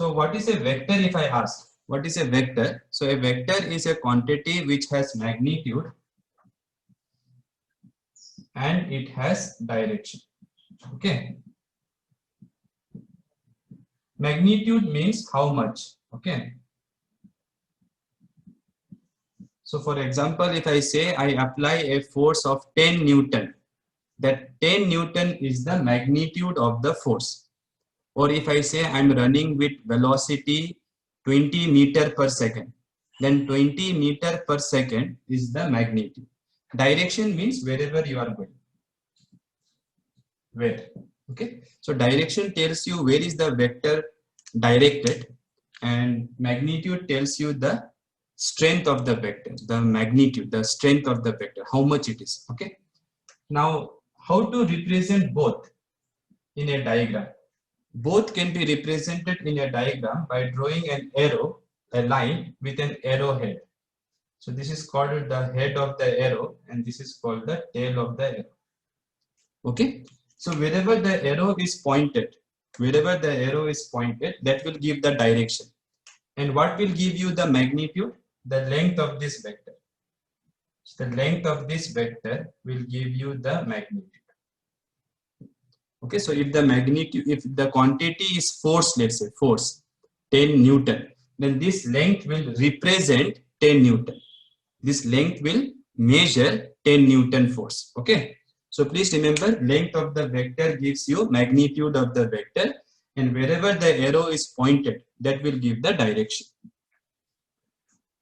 So what is a vector if I ask? What is a vector? So a vector is a quantity which has magnitude and it has direction. Okay. Magnitude means how much. Okay. So for example, if I say I apply a force of 10 Newton, that 10 Newton is the magnitude of the force. Or if I say I'm running with velocity 20 meter per second, then 20 meter per second is the magnitude. Direction means wherever you are going. Where? Okay. So direction tells you where is the vector directed, and magnitude tells you the strength of the vector, the magnitude, the strength of the vector, how much it is. Okay. Now, how to represent both in a diagram? Both can be represented in a diagram by drawing an arrow, a line with an arrowhead. So this is called the head of the arrow and this is called the tail of the arrow. Okay. So wherever the arrow is pointed, that will give the direction. And what will give you the magnitude? The length of this vector. So the length of this vector will give you the magnitude. Okay, so if the magnitude, if the quantity is force, let's say force 10 Newton, then this length will represent 10 Newton. This length will measure 10 Newton force. Okay, so please remember, length of the vector gives you magnitude of the vector, and wherever the arrow is pointed, that will give the direction.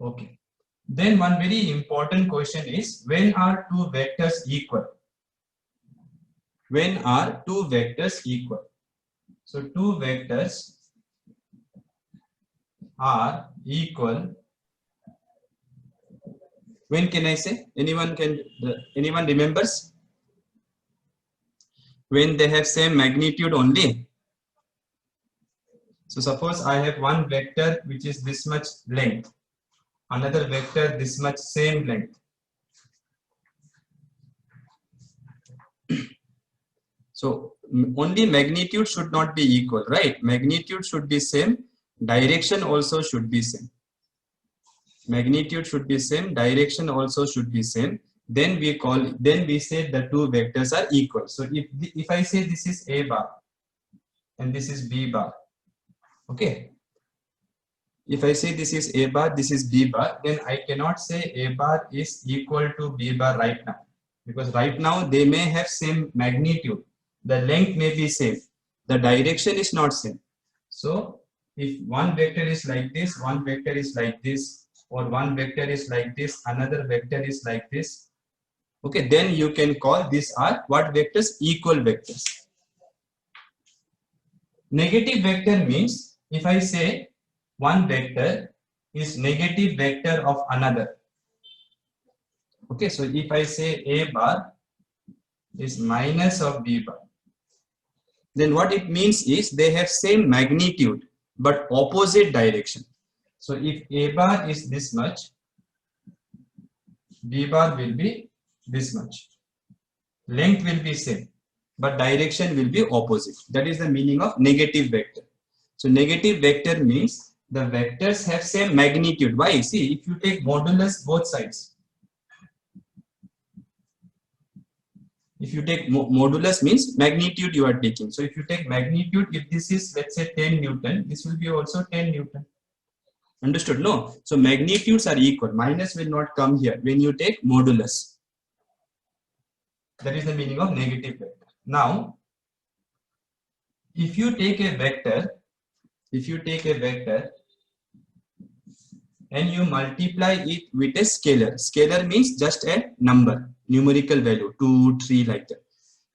Okay, then one very important question is, when are two vectors equal? When are two vectors equal? So two vectors are equal. When can I say? Anyone remembers? When they have same magnitude only. So suppose I have one vector which is this much length, another vector this much same length. So only magnitude should not be equal, right? Magnitude should be same, direction also should be same. Magnitude should be same, direction also should be same. Then we say the two vectors are equal. So if I say this is A bar and this is B bar, okay. If I say this is A bar, this is B bar, then I cannot say A bar is equal to B bar right now, because right now they may have same magnitude. The length may be same, the direction is not same. So if one vector is like this, one vector is like this, or one vector is like this, another vector is like this, okay, then you can call these are what vectors? Equal vectors. Negative vector means if I say one vector is negative vector of another. Okay, so if I say A bar is minus of B bar, then what it means is they have same magnitude but opposite direction. So if A bar is this much, B bar will be this much. Length will be same, but direction will be opposite. That is the meaning of negative vector. So negative vector means the vectors have same magnitude. Why? See, if you take modulus both sides, if you take modulus means magnitude you are taking. So if you take magnitude, if this is let's say 10 Newton, this will be also 10 Newton. Understood? No. So magnitudes are equal. Minus will not come here when you take modulus. That is the meaning of negative vector. Now, if you take a vector and you multiply it with a scalar. Scalar means just a number, numerical value, 2, 3 like that.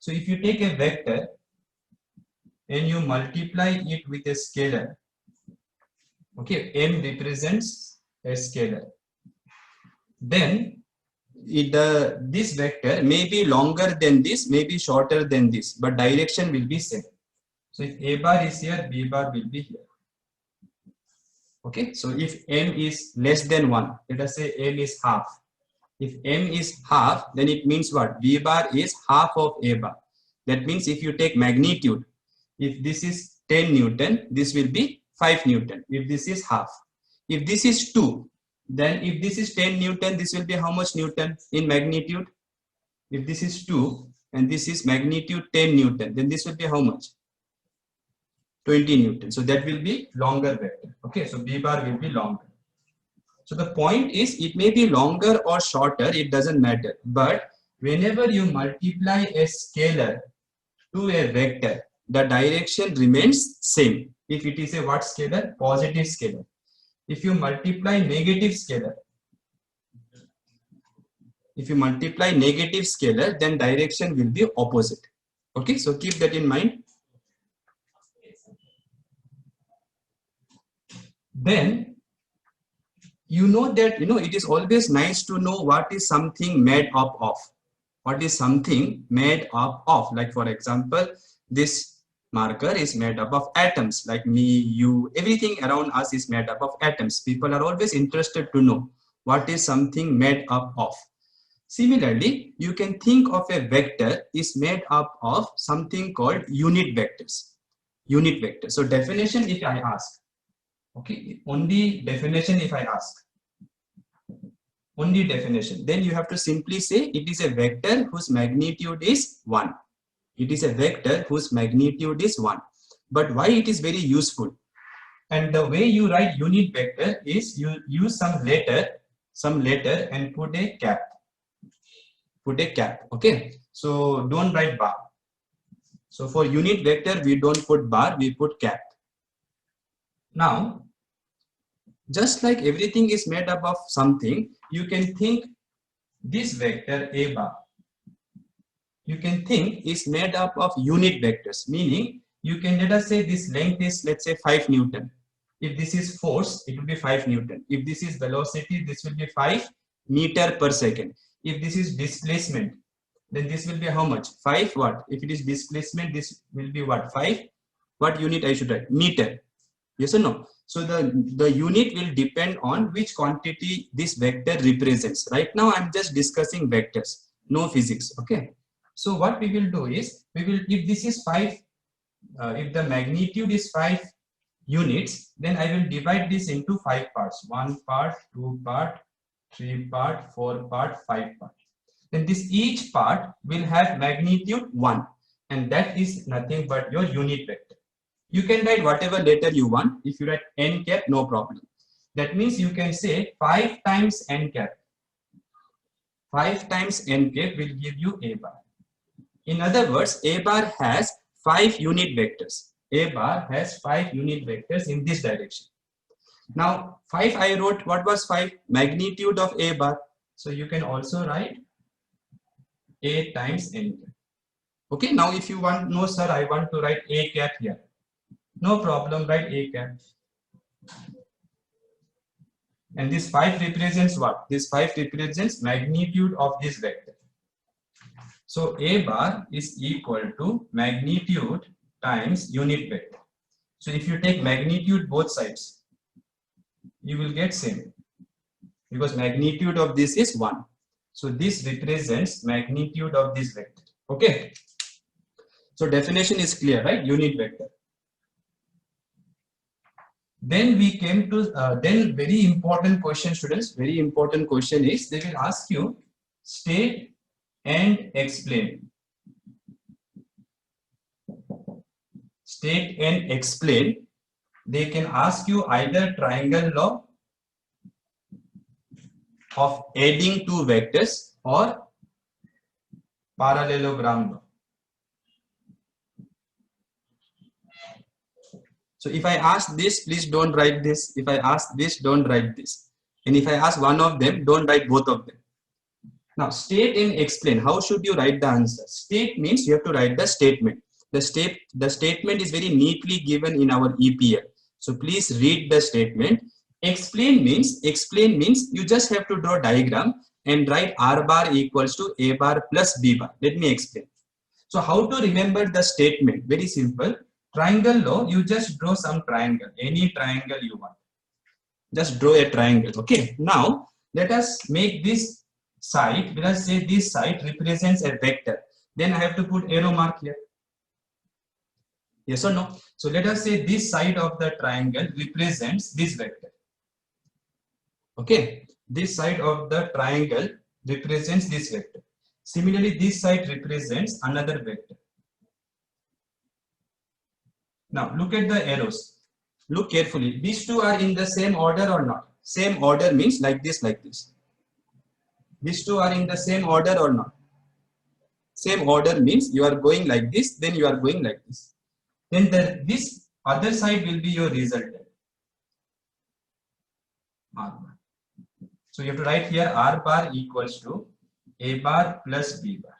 So if you take a vector and you multiply it with a scalar, okay, m represents a scalar, then this vector may be longer than this, may be shorter than this, but direction will be same. So if A bar is here, B bar will be here. Okay, so if m is less than 1, let us say m is half. If m is half, then it means what? B bar is half of A bar. That means if you take magnitude, if this is 10 Newton, this will be 5 Newton. If this is half. If this is 2, then if this is 10 Newton, this will be how much Newton in magnitude? If this is 2 and this is magnitude 10 Newton, then this will be how much? 20 Newton. So that will be longer vector. Okay, so B bar will be longer. So the point is, it may be longer or shorter, it doesn't matter. But whenever you multiply a scalar to a vector, the direction remains same. If it is a what scalar? Positive scalar. If you multiply negative scalar, then direction will be opposite. Okay, so keep that in mind. Then you know that it is always nice to know what is something made up of. What is something made up of? Like for example, this marker is made up of atoms, like me, you, everything around us is made up of atoms. People are always interested to know what is something made up of. Similarly, you can think of a vector is made up of something called unit vectors. Unit vector. So definition, if I ask, okay, only definition if I ask, only definition, then you have to simply say it is a vector whose magnitude is 1. It is a vector whose magnitude is 1. But why it is very useful? And the way you write unit vector is you use some letter and put a cap. Put a cap. Okay. So don't write bar. So for unit vector, we don't put bar, we put cap. Now, just like everything is made up of something, you can think this vector A bar, you can think is made up of unit vectors, meaning you can, let us say this length is, let's say 5 Newton. If this is force, it will be 5 Newton. If this is velocity, this will be 5 meter per second. If this is displacement, then this will be how much? 5 what? If it is displacement, this will be what? 5. What unit I should write? Meter. Yes or no? So the unit will depend on which quantity this vector represents. Right now I'm just discussing vectors, no physics. Okay. So what we will do is, we will, if this is 5, if the magnitude is 5 units, then I will divide this into 5 parts. 1 part, 2 part, 3 part, 4 part, 5 part. Then this each part will have magnitude 1, and that is nothing but your unit vector. You can write whatever letter you want. If you write n cap, no problem. That means you can say 5 times n cap. 5 times n cap will give you A bar. In other words, A bar has 5 unit vectors. A bar has 5 unit vectors in this direction. Now 5 I wrote, what was 5? Magnitude of A bar. So you can also write A times n cap. Okay, now if you want, no sir, I want to write A cap here. No problem, write A cap. And this 5 represents what? This 5 represents magnitude of this vector. So A bar is equal to magnitude times unit vector. So if you take magnitude both sides, you will get same, because magnitude of this is 1. So this represents magnitude of this vector. Okay. So definition is clear, right? Unit vector. Then we came to then very important question, students. Very important question is, they will ask you state and explain. State and explain. They can ask you either triangle law of adding two vectors or parallelogram law. So if I ask this, please don't write this. If I ask this, don't write this. And if I ask one of them, don't write both of them. Now, state and explain. How should you write the answer? State means you have to write the statement. The statement is very neatly given in our EPL. So please read the statement. Explain means you just have to draw a diagram and write R bar equals to A bar plus B bar. Let me explain. So how to remember the statement? Very simple. Triangle law, you just draw some triangle, any triangle you want. Just draw a triangle. Okay. Now let us make this side. Let us say this side represents a vector. Then I have to put arrow mark here. Yes or no? So let us say this side of the triangle represents this vector. Okay, this side of the triangle represents this vector. Similarly, this side represents another vector. Now look at the arrows. Look carefully. These two are in the same order or not? Same order means like this, like this. These two are in the same order or not? Same order means you are going like this, then you are going like this. Then this other side will be your resultant. R bar. So you have to write here R bar equals to A bar plus B bar.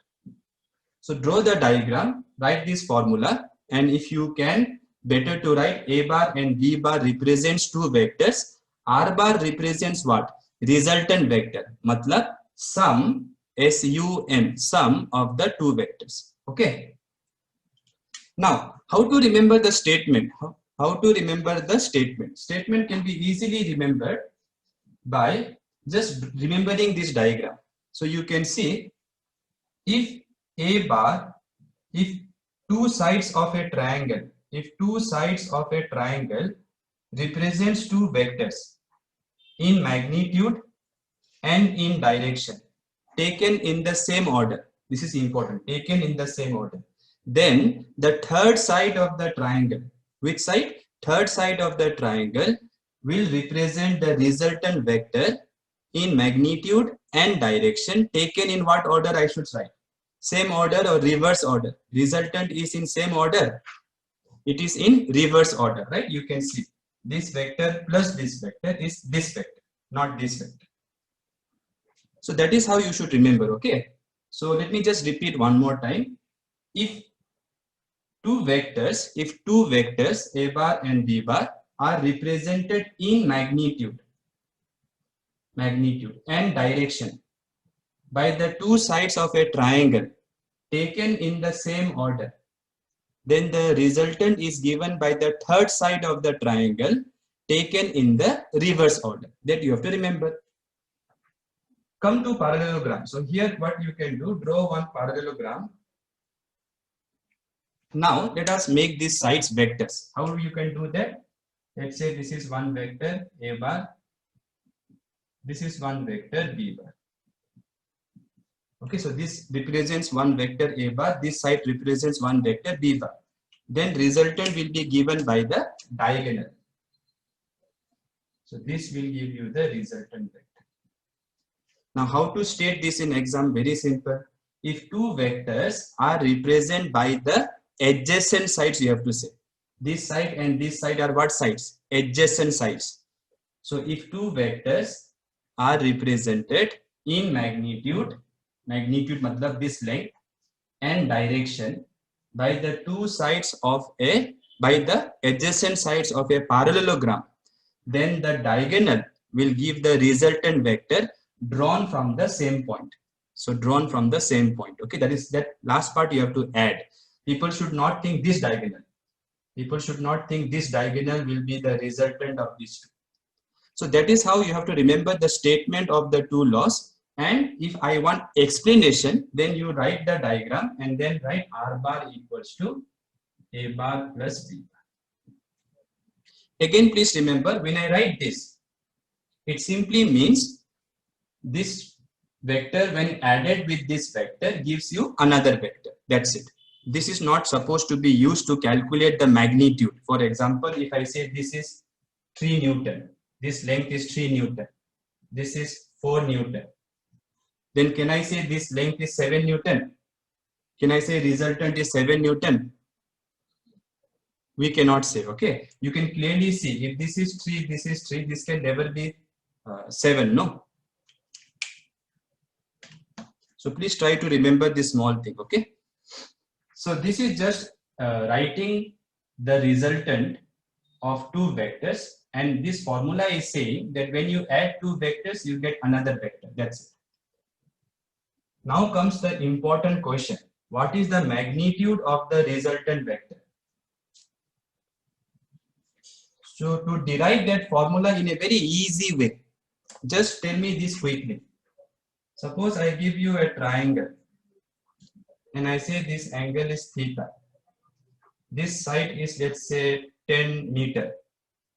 So draw the diagram, write this formula, and if you can, better to write A bar and B bar represents two vectors. R bar represents what? Resultant vector. Matlab sum, SUM, sum of the two vectors. Okay. Now, how to remember the statement? How to remember the statement? Statement can be easily remembered by just remembering this diagram. So you can see if A bar, if two sides of a triangle, represents two vectors in magnitude and in direction taken in the same order. This is important, taken in the same order. Then the third side of the triangle, which side? Third side of the triangle will represent the resultant vector in magnitude and direction taken in what order I should write? Same order or reverse order? Resultant is in same order. It is in reverse order, right? You can see this vector plus this vector is this vector, not this vector. So that is how you should remember, okay? So let me just repeat one more time. If two vectors, A bar and B bar are represented in magnitude and direction by the two sides of a triangle taken in the same order, then the resultant is given by the third side of the triangle taken in the reverse order. That you have to remember. Come to parallelogram. So here what you can do, draw one parallelogram. Now let us make these sides vectors. How you can do that? Let's say this is one vector A bar. This is one vector B bar. Okay, so this represents one vector A bar. This side represents one vector B bar. Then resultant will be given by the diagonal. So this will give you the resultant vector. Now how to state this in exam? Very simple. If two vectors are represented by the adjacent sides, you have to say. This side and this side are what sides? Adjacent sides. So if two vectors are represented in magnitude matlab this length, and direction by the two sides of by the adjacent sides of a parallelogram, then the diagonal will give the resultant vector drawn from the same point. So drawn from the same point. Okay, that last part you have to add. People should not think this diagonal. People should not think this diagonal will be the resultant of these two. So that is how you have to remember the statement of the two laws. And if I want explanation, then you write the diagram and then write R bar equals to A bar plus B bar. Again, please remember, when I write this, it simply means this vector when added with this vector gives you another vector. That's it. This is not supposed to be used to calculate the magnitude. For example, if I say this is 3 Newton, this length is 3 Newton, this is 4 Newton, then can I say this length is 7 Newton? Can I say resultant is 7 Newton? We cannot say, okay? You can clearly see if this is 3, this is 3, this can never be 7, no? So please try to remember this small thing, okay? So this is just writing the resultant of two vectors, and this formula is saying that when you add two vectors, you get another vector. That's it. Now comes the important question. What is the magnitude of the resultant vector? So to derive that formula in a very easy way, just tell me this quickly. Suppose I give you a triangle and I say this angle is theta. this side is, let's say, 10 meter,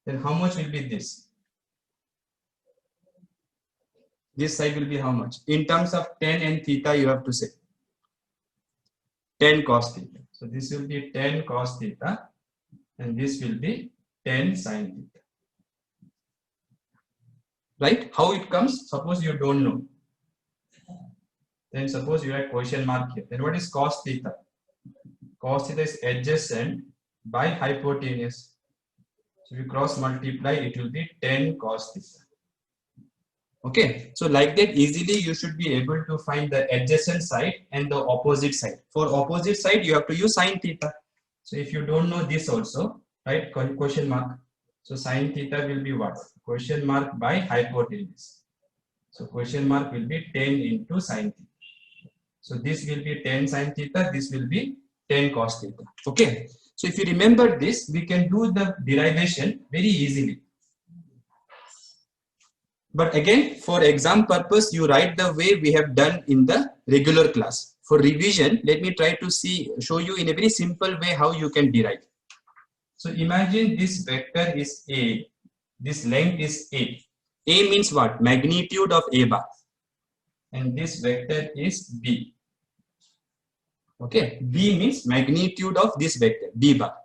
then how much will be this? This side will be how much? In terms of tan and theta, you have to say 10 cos theta. So this will be 10 cos theta and this will be 10 sin theta. Right? How it comes? Suppose you don't know. Then suppose you have question mark here. Then what is cos theta? Cos theta is adjacent by hypotenuse. So if you cross multiply, it will be 10 cos theta. Okay, so like that easily you should be able to find the adjacent side and the opposite side. For opposite side, you have to use sin theta. So if you don't know this also, right, question mark. So sin theta will be what? Question mark by hypotenuse. So question mark will be 10 into sin theta. So this will be 10 sin theta, this will be 10 cos theta. Okay, so if you remember this, we can do the derivation very easily. But again, for exam purpose, you write the way we have done in the regular class. For revision, let me try to show you in a very simple way how you can derive. So imagine this vector is A, this length is A. A means what? Magnitude of A bar. And this vector is B. Okay, B means magnitude of this vector, B bar.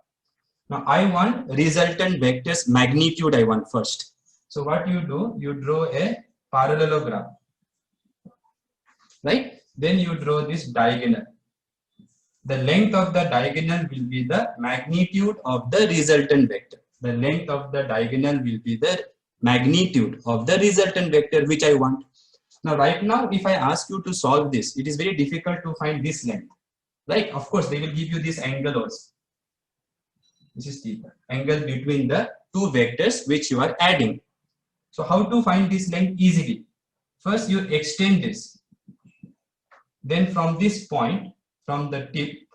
Now I want resultant vector's magnitude, I want first. So what you do, you draw a parallelogram, right? Then you draw this diagonal. The length of the diagonal will be the magnitude of the resultant vector. The length of the diagonal will be the magnitude of the resultant vector which I want. Now right now, if I ask you to solve this, it is very difficult to find this length, right? Of course, they will give you this angle also. This is theta, angle between the two vectors which you are adding. So how to find this length easily? First you extend this. Then from this point, from the tip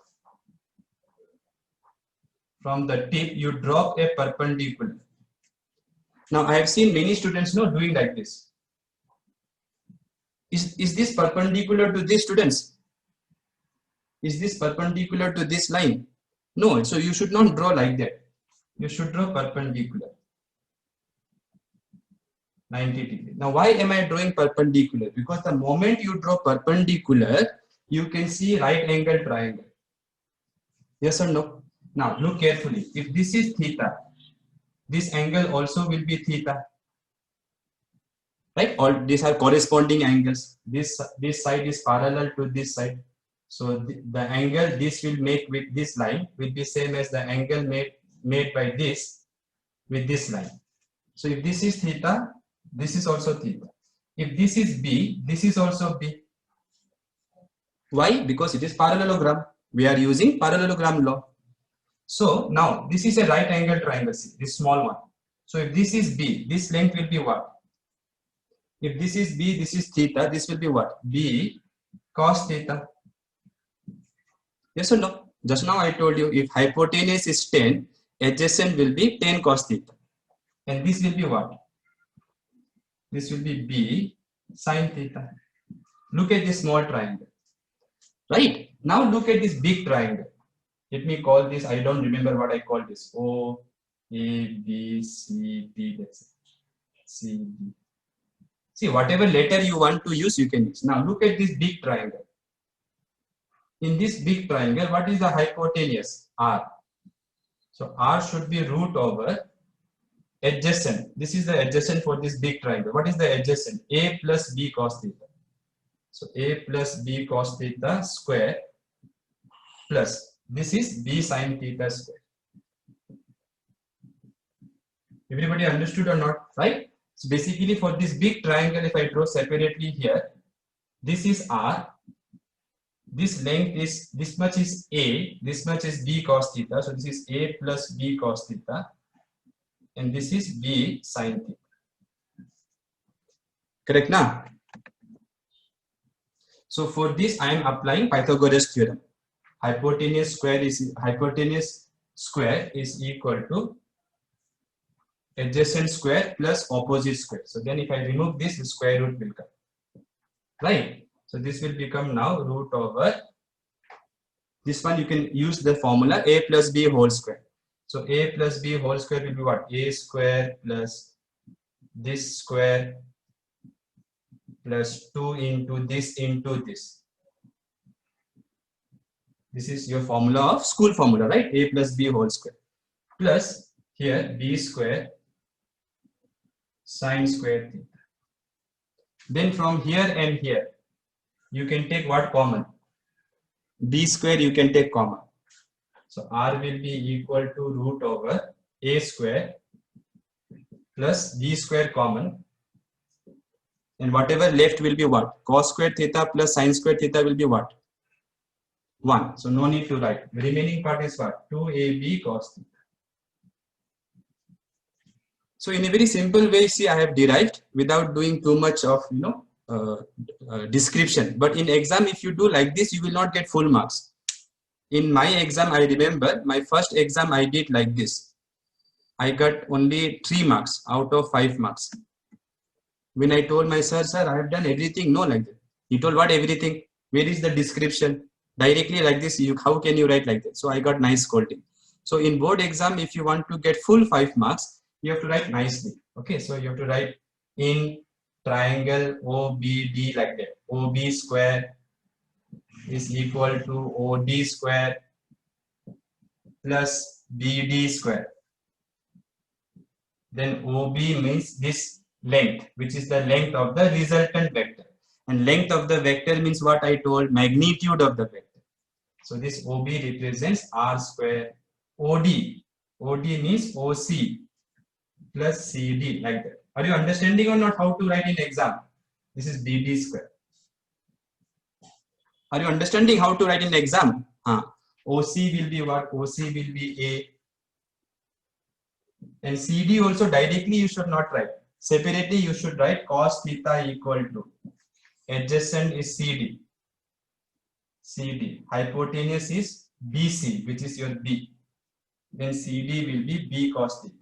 you drop a perpendicular. Now I have seen many students doing like this. Is this perpendicular to this, students? Is this perpendicular to this line? No, so you should not draw like that. You should draw perpendicular. 90 degrees. Now why am I drawing perpendicular? Because the moment you draw perpendicular, you can see right angle triangle. Yes or no? Now look carefully. If this is theta, this angle also will be theta. Right? All these are corresponding angles. This side is parallel to this side. So the angle this will make with this line will be same as the angle made by this with this line. So if this is theta, this is also theta. If this is B, this is also B. Why? Because it is parallelogram. We are using parallelogram law. So now this is a right angle triangle, see, this small one. So if this is B, this length will be what? If this is B, this is theta, this will be what? B cos theta. Yes or no? Just now I told you, if hypotenuse is 10, adjacent will be 10 cos theta. And this will be what? This will be B sin theta. Look at this small triangle. Right? Now look at this big triangle. Let me call this, I don't remember what I call this. O, A, B, C, D, that's it. C, D. See, whatever letter you want to use, you can use. Now look at this big triangle. In this big triangle, what is the hypotenuse? R. So R should be root over adjacent. This is the adjacent for this big triangle. What is the adjacent? A plus B cos theta. So A plus B cos theta square plus this is B sin theta square. Everybody understood or not? Right? So basically for this big triangle, if I draw separately here, this is R. This length is, this much is A, this much is B cos theta. So this is A plus B cos theta. And this is B sin theta. Correct now? So for this I am applying Pythagoras theorem. Hypotenuse square is equal to adjacent square plus opposite square. So then if I remove this, the square root will come. Right? So this will become now root over This one you can use the formula a plus b whole square. So a plus b whole square will be what? A square plus this square plus 2 into this into this. This is your formula of school formula, right? A plus b whole square plus here b square sine square theta. Then from here and here you can take what common? B square you can take common. So r will be equal to root over a square plus b square common, and whatever left will be what? Cos square theta plus sine square theta will be what? 1. So no need to write. The remaining part is what? 2ab cos theta. So in a very simple way, see, I have derived without doing too much of description. But in exam, if you do like this, you will not get full marks. In my exam, I remember my first exam I did like this. I got only 3 marks out of 5 marks. When I told my sir, I have done everything. No, like that. He told, what everything? Where is the description? Directly like this, how can you write like that? So I got nice scolding. So in board exam, if you want to get full 5 marks, you have to write nicely. Okay, so you have to write in triangle OBD like that. OB square is equal to OD square plus BD square. Then OB means this length, which is the length of the resultant vector. And length of the vector means what I told, magnitude of the vector. So this OB represents R square. OD means OC plus CD like that. Are you understanding or not how to write in exam? This is BD square. Are you understanding how to write in exam? OC will be what? OC will be A. And CD also directly you should not write. Separately you should write cos theta equal to adjacent is CD. Hypotenuse is BC, which is your B. Then CD will be B cos theta.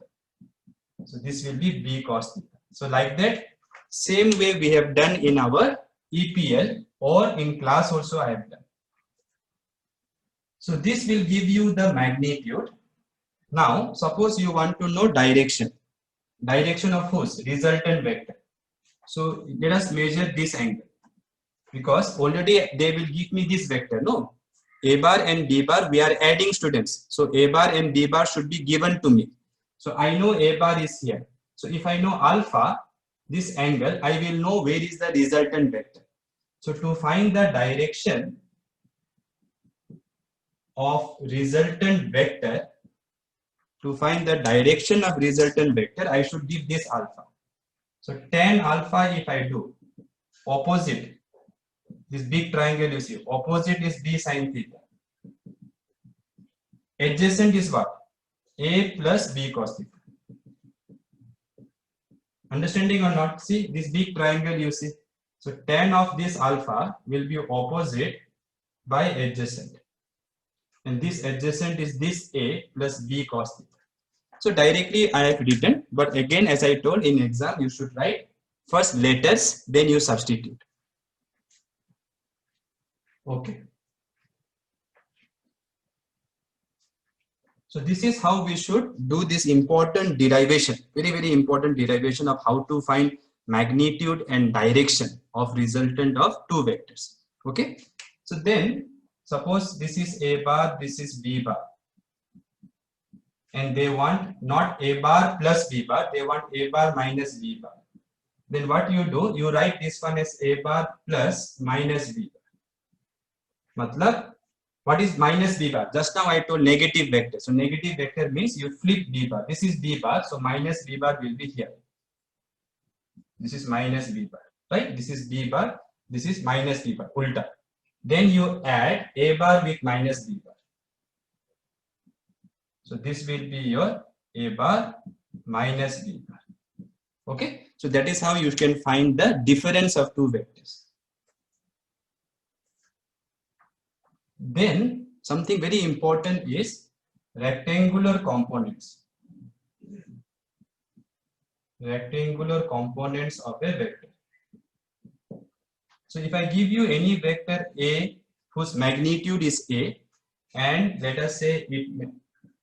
So this will be B cos theta. So like that, same way we have done in our EPL or in class also I have done. So this will give you the magnitude. Now, suppose you want to know direction. Direction of whose? Resultant vector. So let us measure this angle. Because already they will give me this vector. No. A bar and B bar, we are adding students. So A bar and B bar should be given to me. So I know A bar is here. So if I know alpha, this angle, I will know where is the resultant vector. So to find the direction of resultant vector, I should give this alpha. So tan alpha if I do, opposite, this big triangle you see, opposite is B sin theta. Adjacent is what? A plus B cos theta. Understanding or not? See this big triangle you see. So tan of this alpha will be opposite by adjacent. And this adjacent is this A plus B cos theta. So directly I have written, but again as I told in exam you should write first letters, then you substitute. Okay. So this is how we should do this important derivation, very important derivation of how to find magnitude and direction of resultant of two vectors. Okay. So then suppose this is A bar, this is B bar. And they want not A bar plus B bar, they want A bar minus B bar. Then what you do, you write this one as A bar plus minus B bar. Matlab, what is minus B bar? Just now I told negative vector. So negative vector means you flip B bar. This is B bar, so minus B bar will be here. This is minus B bar, right? This is B bar, this is minus B bar, ulta. Then you add A bar with minus B bar. So this will be your A bar minus B bar. Okay, so that is how you can find the difference of two vectors. Then something very important is rectangular components. Rectangular components of a vector. So if I give you any vector A whose magnitude is A and let us say it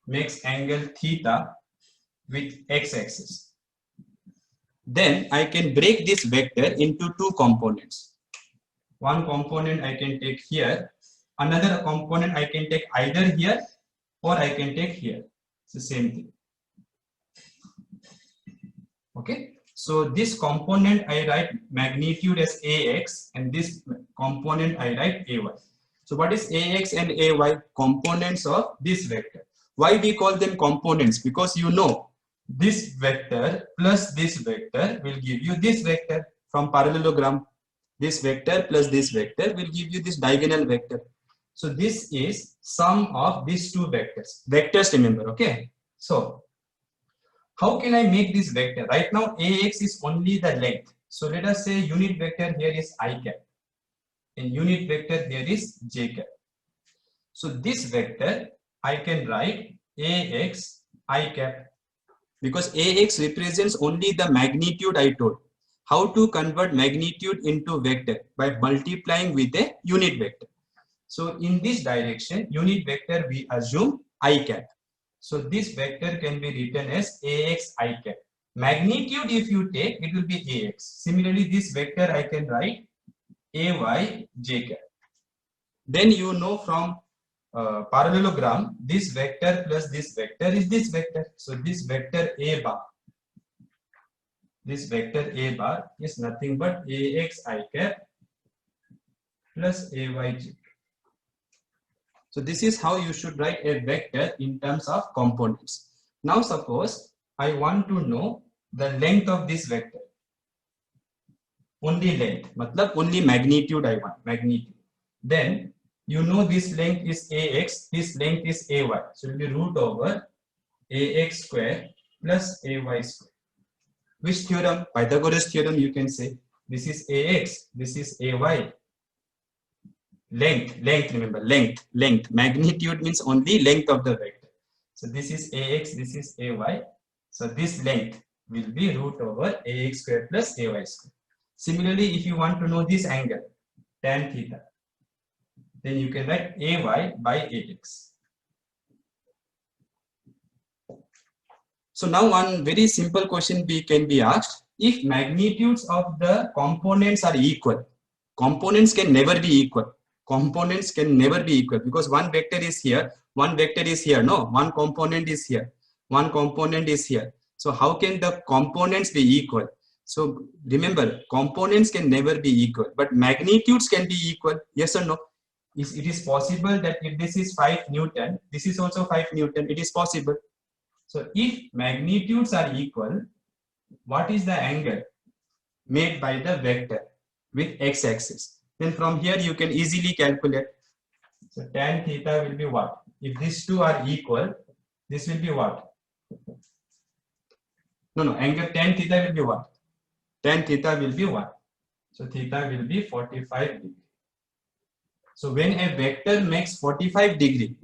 makes angle theta with x-axis. Then I can break this vector into two components. One component I can take here, another component I can take either here or I can take here. It's the same thing. Okay, so this component I write magnitude as ax and this component I write ay. So what is ax and ay? Components of this vector. Why we call them components? Because you know this vector plus this vector will give you this vector from parallelogram. This vector plus this vector will give you this diagonal vector. So this is sum of these two vectors. Vectors, remember, okay? So how can I make this vector? Right now ax is only the length. So let us say unit vector here is I cap and unit vector here is j cap. So this vector I can write ax I cap because ax represents only the magnitude I told. How to convert magnitude into vector? By multiplying with a unit vector. So in this direction, unit vector we assume I cap. So this vector can be written as ax I cap. Magnitude if you take, it will be ax. Similarly, this vector I can write ay j cap. Then you know from parallelogram, this vector plus this vector is this vector. So this vector a bar. This vector a bar is nothing but ax I cap plus ay j cap. So this is how you should write a vector in terms of components. Now suppose I want to know the length of this vector. Only length, matlab only magnitude I want, magnitude. Then you know this length is ax, this length is ay. So it will be root over ax square plus ay square. Which theorem? Pythagoras theorem you can say. This is ax, this is ay. Length, remember, length. Magnitude means only length of the vector. So this is ax, this is ay. So this length will be root over ax square plus ay square. Similarly, if you want to know this angle, tan theta, then you can write ay by ax. So now one very simple question can be asked. If magnitudes of the components are equal, components can never be equal. Components can never be equal because one vector is here, one vector is here. No, one component is here, one component is here. So how can the components be equal? So remember, components can never be equal, but magnitudes can be equal. Yes or no? It is possible that if this is 5 Newton, this is also 5 Newton. It is possible. So if magnitudes are equal, what is the angle made by the vector with x-axis? Then from here you can easily calculate. So tan theta will be what? If these two are equal, this will be what? No, angle tan theta will be what? Tan theta will be what? So theta will be 45 degree. So when a vector makes 45 degree,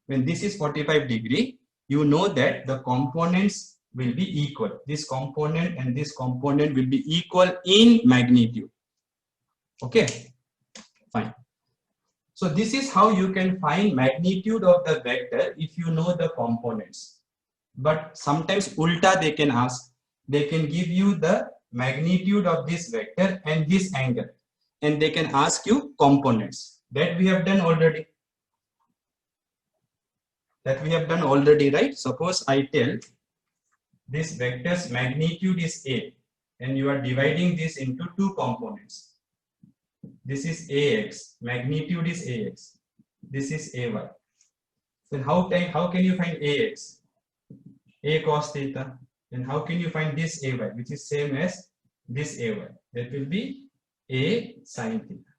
when this is 45 degree, you know that the components will be equal. This component and this component will be equal in magnitude. Okay, fine. So this is how you can find magnitude of the vector if you know the components. But sometimes ulta they can ask. They can give you the magnitude of this vector and this angle, and they can ask you components. That we have done already. Right? Suppose I tell this vector's magnitude is A and you are dividing this into two components. This is AX, magnitude is AX. This is AY. Then how can you find AX? A cos theta. Then how can you find this AY, which is same as this AY? That will be A sin theta.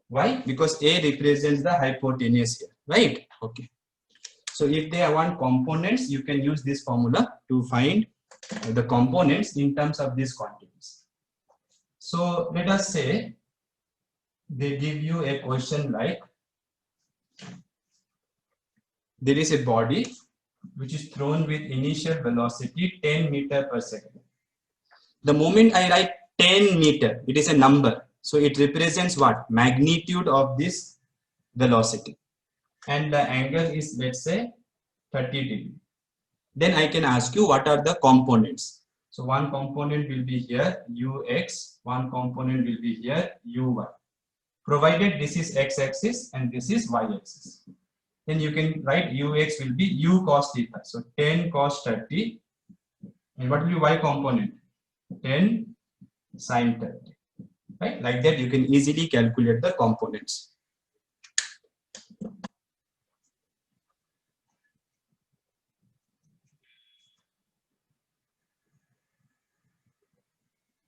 Why? Because A represents the hypotenuse here, right? Okay. So if they want components, you can use this formula to find the components in terms of these quantities. So let us say they give you a question like, there is a body which is thrown with initial velocity 10 meter per second. The moment I write 10 meter, it is a number. So it represents what? Magnitude of this velocity. And the angle is, let's say, 30 degree. Then I can ask you what are the components. So one component will be here ux, one component will be here uy. Provided this is x-axis and this is y-axis. Then you can write ux will be u cos theta. So 10 cos 30. And what will be y component? 10 sin 30. Right? Like that you can easily calculate the components.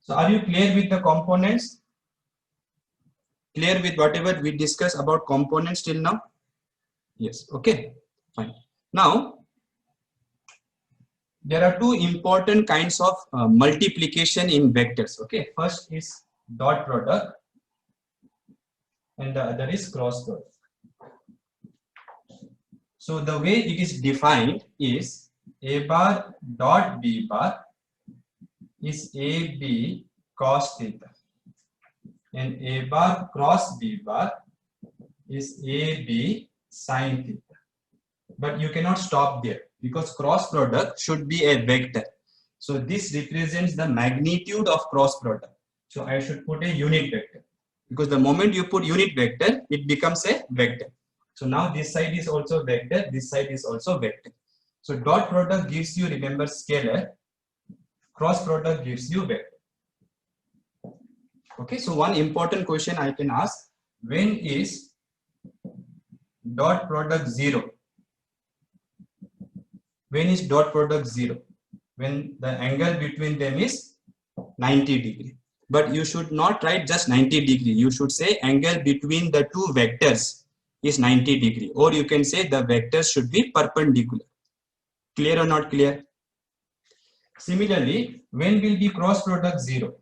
So are you clear with the components? Clear with whatever we discussed about components till now? Yes. Okay. Fine. Now, there are two important kinds of multiplication in vectors. Okay. First is dot product and the other is cross product. So the way it is defined is a bar dot b bar is ab cos theta and a bar cross b bar is ab sin theta. But you cannot stop there because cross product should be a vector. So this represents the magnitude of cross product. So I should put a unit vector because the moment you put unit vector, it becomes a vector. So now this side is also vector, this side is also vector. So dot product gives you, remember, scalar. Cross product gives you vector. Okay, so one important question I can ask, when is dot product 0? When is dot product 0? When the angle between them is 90 degree. But you should not write just 90 degree. You should say angle between the two vectors is 90 degree. Or you can say the vectors should be perpendicular. Clear or not clear? Similarly, when will be cross product 0?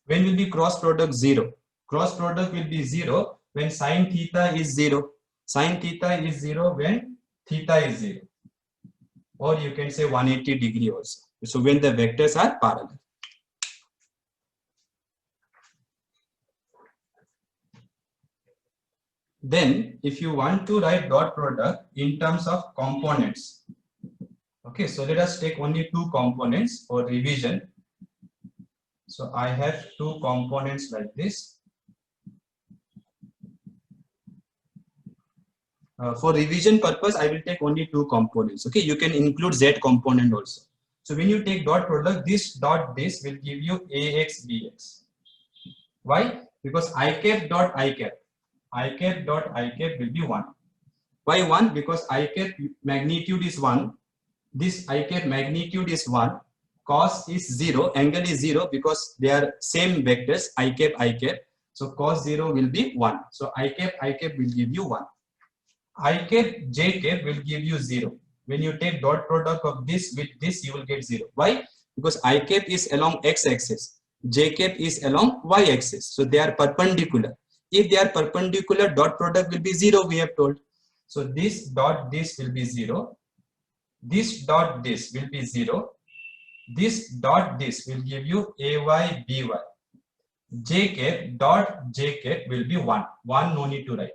When will be cross product 0? Cross product will be 0 when sin theta is 0. Sin theta is 0 when theta is 0. Or you can say 180 degree also. So when the vectors are parallel. Then if you want to write dot product in terms of components. Okay, so let us take only two components for revision. So I have two components like this. For revision purpose, I will take only two components. Okay, you can include z component also. So when you take dot product, this dot this will give you ax bx. Why? Because I cap dot I cap dot I cap will be 1. Why 1? Because I cap magnitude is 1. This I cap magnitude is 1. Cos is 0. Angle is 0 because they are same vectors. I cap. So cos 0 will be 1. So I cap will give you 1. I cap j cap will give you 0. When you take dot product of this with this, you will get 0. Why? Because I cap is along x axis. J cap is along y axis. So they are perpendicular. If they are perpendicular, dot product will be 0, we have told. So this dot this will be 0. This dot this will be 0. This dot this will give you ay by. J cap dot j cap will be 1. 1 no need to write.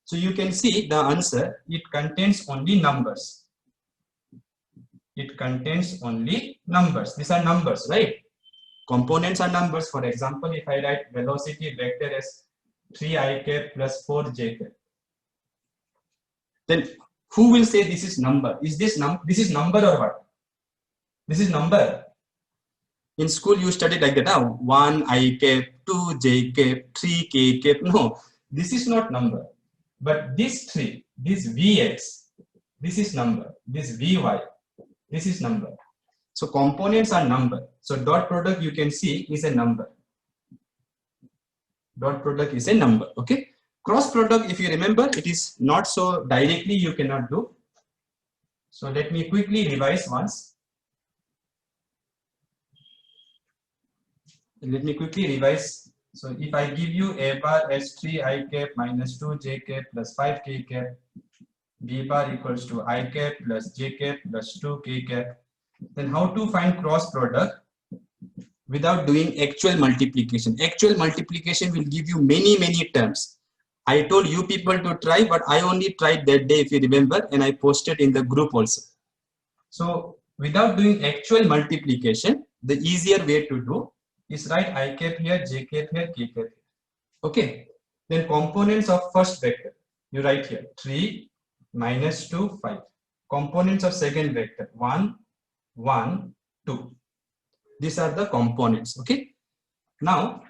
So you can see the answer, it contains only numbers. It contains only numbers. These are numbers, right? Components are numbers. For example, if I write velocity vector as 3i cap plus 4j cap, then who will say this is number? Is this this is number or what? This is number. In school you studied like that. 1 I cap, 2 j cap, 3 k cap. No, this is not number. But this 3, this vx, this is number. This vy, this is number. So components are number. So dot product you can see is a number. Dot product is a number. Okay. Cross product, if you remember, it is not so directly you cannot do. So let me quickly revise once. Let me quickly revise. So if I give you a bar as 3i cap minus 2j cap plus 5k cap, b bar equals to I cap plus j cap plus 2k cap, then how to find cross product? without doing actual multiplication. Actual multiplication will give you many terms. I told you people to try, but I only tried that day, if you remember, and I posted in the group also. So without doing actual multiplication, the easier way to do is write I cap here, j cap here, k cap here. Okay. Then components of first vector, you write here 3, -2, 5. Components of second vector 1, 1, 2. These are the components. Okay. Now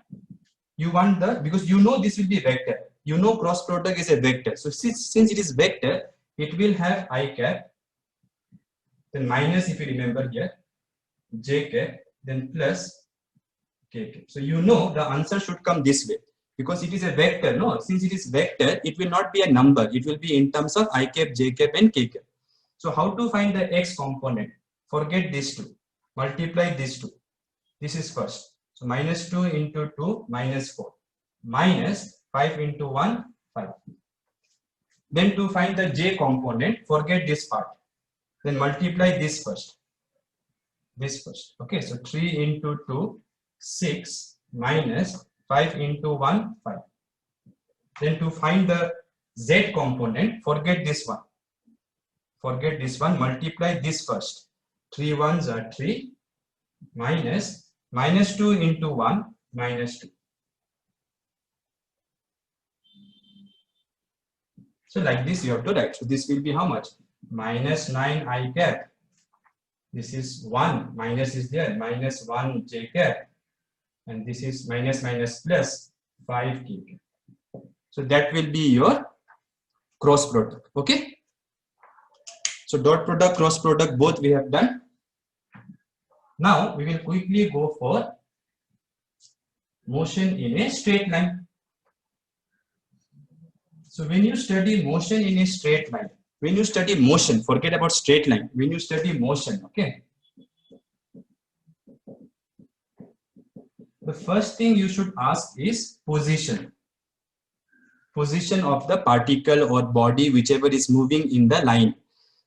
you want the, because you know this will be vector, you know cross product is a vector. So since it is vector, it will have I cap, then minus, if you remember here, j cap, then plus k cap. So you know the answer should come this way because it is a vector. No, since it is vector, it will not be a number. It will be in terms of I cap, j cap, and k cap. So how to find the x component? Forget these two. Multiply these two. This is first. So -2 into 2, -4. Minus 5 into 1, 5. Then to find the j component, forget this part. Then multiply this first. This first. Okay, so 3 into 2, 6, minus 5 into 1, 5. Then to find the z component, forget this one. Forget this one, multiply this first. 3 ones are 3, minus -2 into 1, -2. So like this you have to write. So this will be how much? -9 I cap. This is 1, minus is there, -1 j cap. And this is minus plus 5 k cap. So that will be your cross product. Okay. So dot product, cross product, both we have done. Now we will quickly go for motion in a straight line. So when you study motion in a straight line, when you study motion, forget about straight line. When you study motion, okay, the first thing you should ask is position. Position of the particle or body, whichever is moving in the line.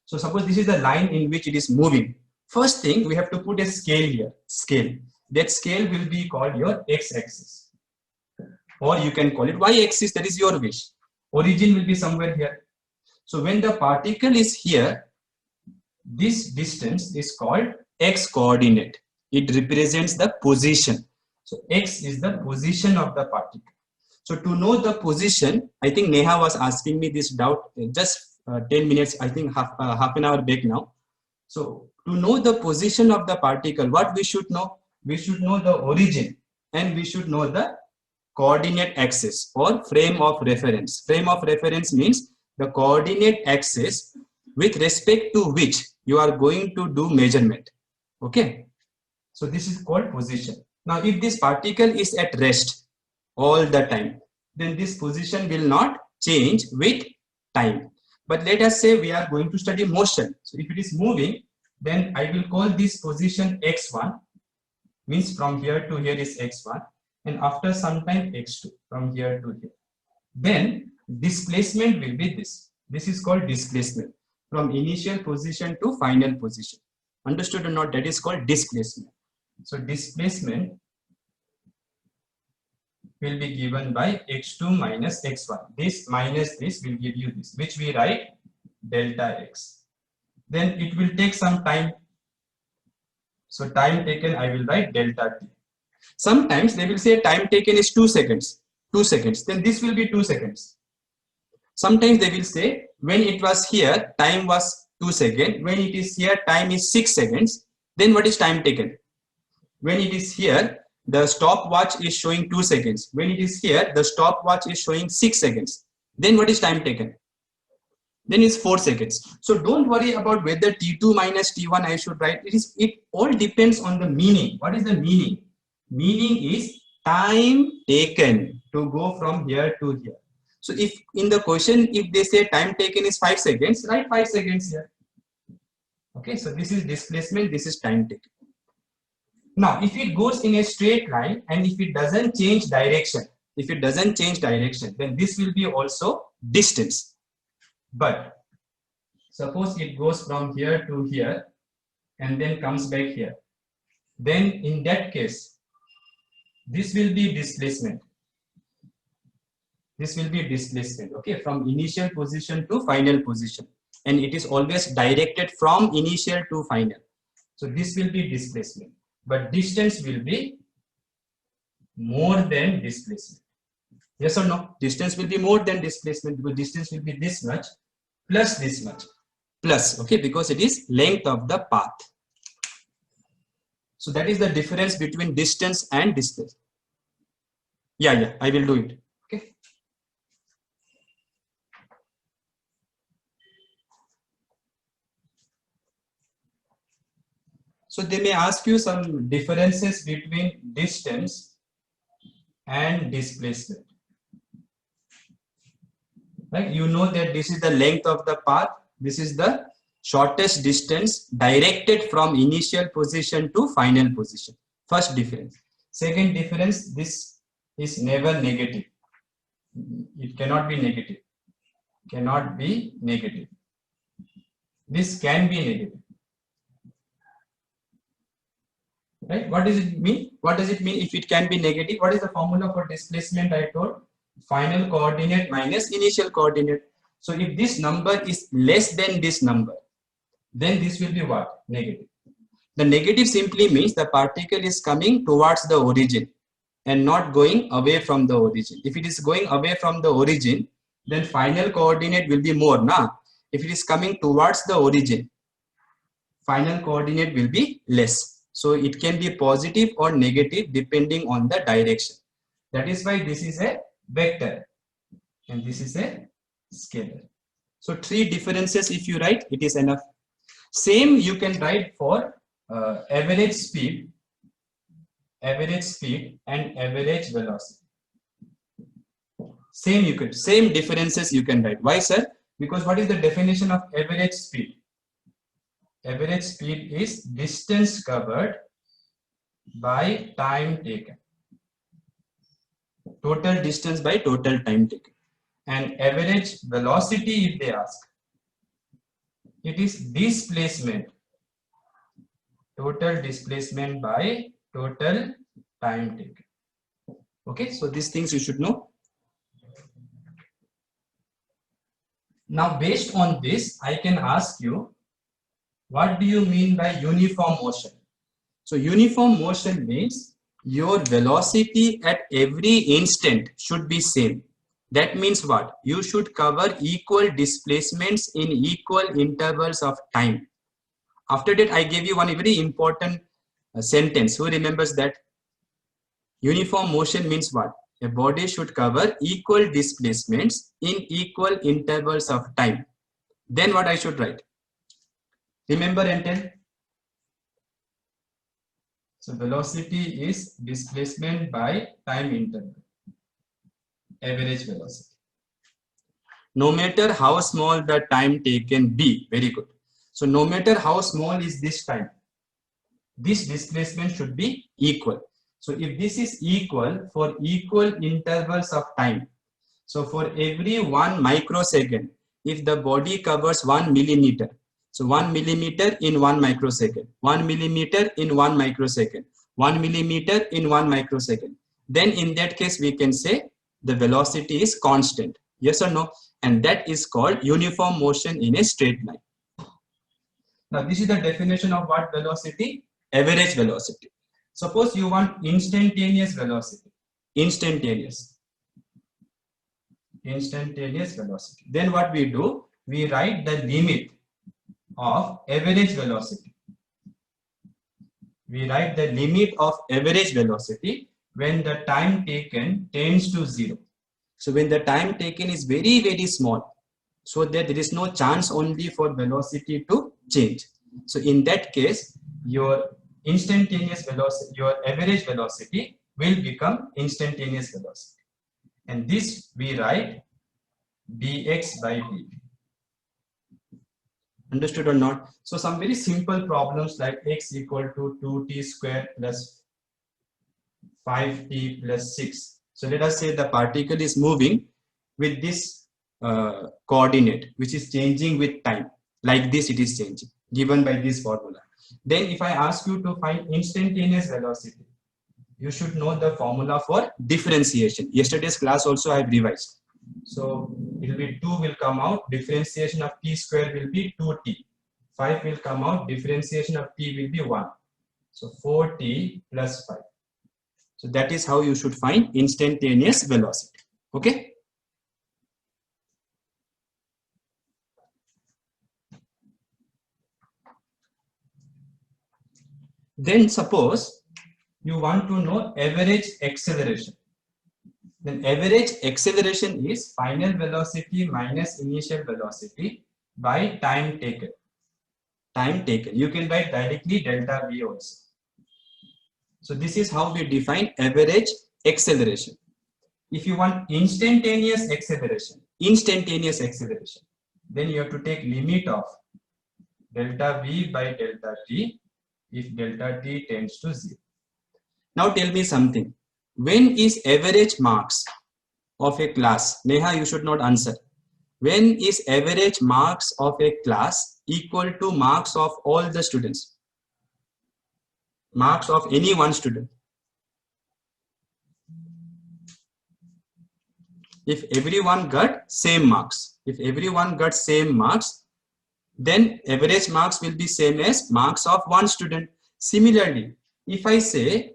So suppose this is the line in which it is moving. First thing, we have to put a scale here. Scale. That scale will be called your x-axis. Or you can call it y-axis, that is your wish. Origin will be somewhere here. So when the particle is here, this distance is called x coordinate. It represents the position. So x is the position of the particle. So to know the position, I think Neha was asking me this doubt just 10 minutes, I think half an hour back now. So to know the position of the particle, what we should know? We should know the origin and we should know the coordinate axis or frame of reference. Frame of reference means the coordinate axis with respect to which you are going to do measurement. Okay. So this is called position. Now if this particle is at rest all the time, then this position will not change with time. But let us say we are going to study motion. So if it is moving, then I will call this position x1, means from here to here is x1, and after some time x2, from here to here. Then displacement will be this. This is called displacement, from initial position to final position. Understood or not? That is called displacement. So displacement will be given by x2 minus x1. This minus this will give you this, which we write delta x. Then it will take some time. So time taken, I will write delta t. Sometimes they will say time taken is 2 seconds. 2 seconds. Then this will be 2 seconds. Sometimes they will say when it was here, time was 2 seconds. When it is here, time is 6 seconds. Then what is time taken? When it is here, the stopwatch is showing 2 seconds. When it is here, the stopwatch is showing 6 seconds. Then what is time taken? Then it's 4 seconds. So don't worry about whether T2 minus T1 I should write. It all depends on the meaning. What is the meaning? Meaning is time taken to go from here to here. So if in the question, if they say time taken is 5 seconds, write 5 seconds here. Okay, so this is displacement, this is time taken. Now, if it goes in a straight line and if it doesn't change direction, then this will be also distance. But suppose it goes from here to here and then comes back here. Then in that case, this will be displacement. This will be displacement, okay, from initial position to final position. And it is always directed from initial to final. So this will be displacement. But distance will be more than displacement. Yes or no? Distance will be more than displacement because distance will be this much plus this much. Plus, okay, because it is length of the path. So that is the difference between distance and distance. Yeah, I will do it. Okay. So they may ask you some differences between distance and displacement. Right? You know that this is the length of the path. This is the shortest distance directed from initial position to final position. First difference. Second difference, this is never negative. It cannot be negative. Cannot be negative. This can be negative. Right? What does it mean? What does it mean if it can be negative? What is the formula for displacement? I told final coordinate minus initial coordinate. So if this number is less than this number, then this will be what? Negative. The negative simply means the particle is coming towards the origin and not going away from the origin. If it is going away from the origin, then final coordinate will be more. Now, if it is coming towards the origin, final coordinate will be less. So it can be positive or negative depending on the direction. That is why this is a vector and this is a scalar. So three differences if you write, it is enough. Same you can write for average speed and average velocity. Same differences you can write. Why, sir? Because what is the definition of average speed? Average speed is distance covered by time taken. Total distance by total time taken. And average velocity, if they ask, it is displacement. Total displacement by total time taken. Okay, so these things you should know. Now, based on this, I can ask you, what do you mean by uniform motion? So uniform motion means your velocity at every instant should be same. That means what? You should cover equal displacements in equal intervals of time. After that, I gave you one very important sentence. Who remembers that? Uniform motion means what? A body should cover equal displacements in equal intervals of time. Then what I should write? Remember and tell. So velocity is displacement by time interval. Average velocity. No matter how small the time taken be. Very good. So no matter how small is this time, this displacement should be equal. So if this is equal for equal intervals of time, so for every 1 microsecond, if the body covers 1 millimeter, so 1 millimeter in 1 microsecond, 1 millimeter in 1 microsecond, 1 millimeter in 1 microsecond, then in that case we can say the velocity is constant. Yes or no? And that is called uniform motion in a straight line. Now this is the definition of what velocity? Average velocity. Suppose you want instantaneous velocity. Instantaneous velocity. Then what we do? We write the limit of average velocity. We write the limit of average velocity when the time taken tends to 0. So when the time taken is very, very small, so that there is no chance only for velocity to change. So in that case, your instantaneous velocity, your average velocity will become instantaneous velocity. And this we write dx by dt. Understood or not? So some very simple problems like x equal to 2t square plus 5t plus 6. So let us say the particle is moving with this coordinate, which is changing with time. Like this it is changing, given by this formula. Then if I ask you to find instantaneous velocity, you should know the formula for differentiation. Yesterday's class also I have revised. So it will be 2 will come out, differentiation of t square will be 2t. 5 will come out, differentiation of t will be 1. So 4t plus 5. So that is how you should find instantaneous velocity. Okay. Then suppose you want to know average acceleration. Then average acceleration is final velocity minus initial velocity by time taken. Time taken. You can write directly delta V also. So this is how we define average acceleration. If you want instantaneous acceleration, then you have to take limit of delta V by delta T if delta T tends to 0. Now tell me something. When is average marks of a class? Neha, you should not answer. When is average marks of a class equal to marks of all the students? Marks of any one student. If everyone got same marks, then average marks will be same as marks of one student. Similarly, if I say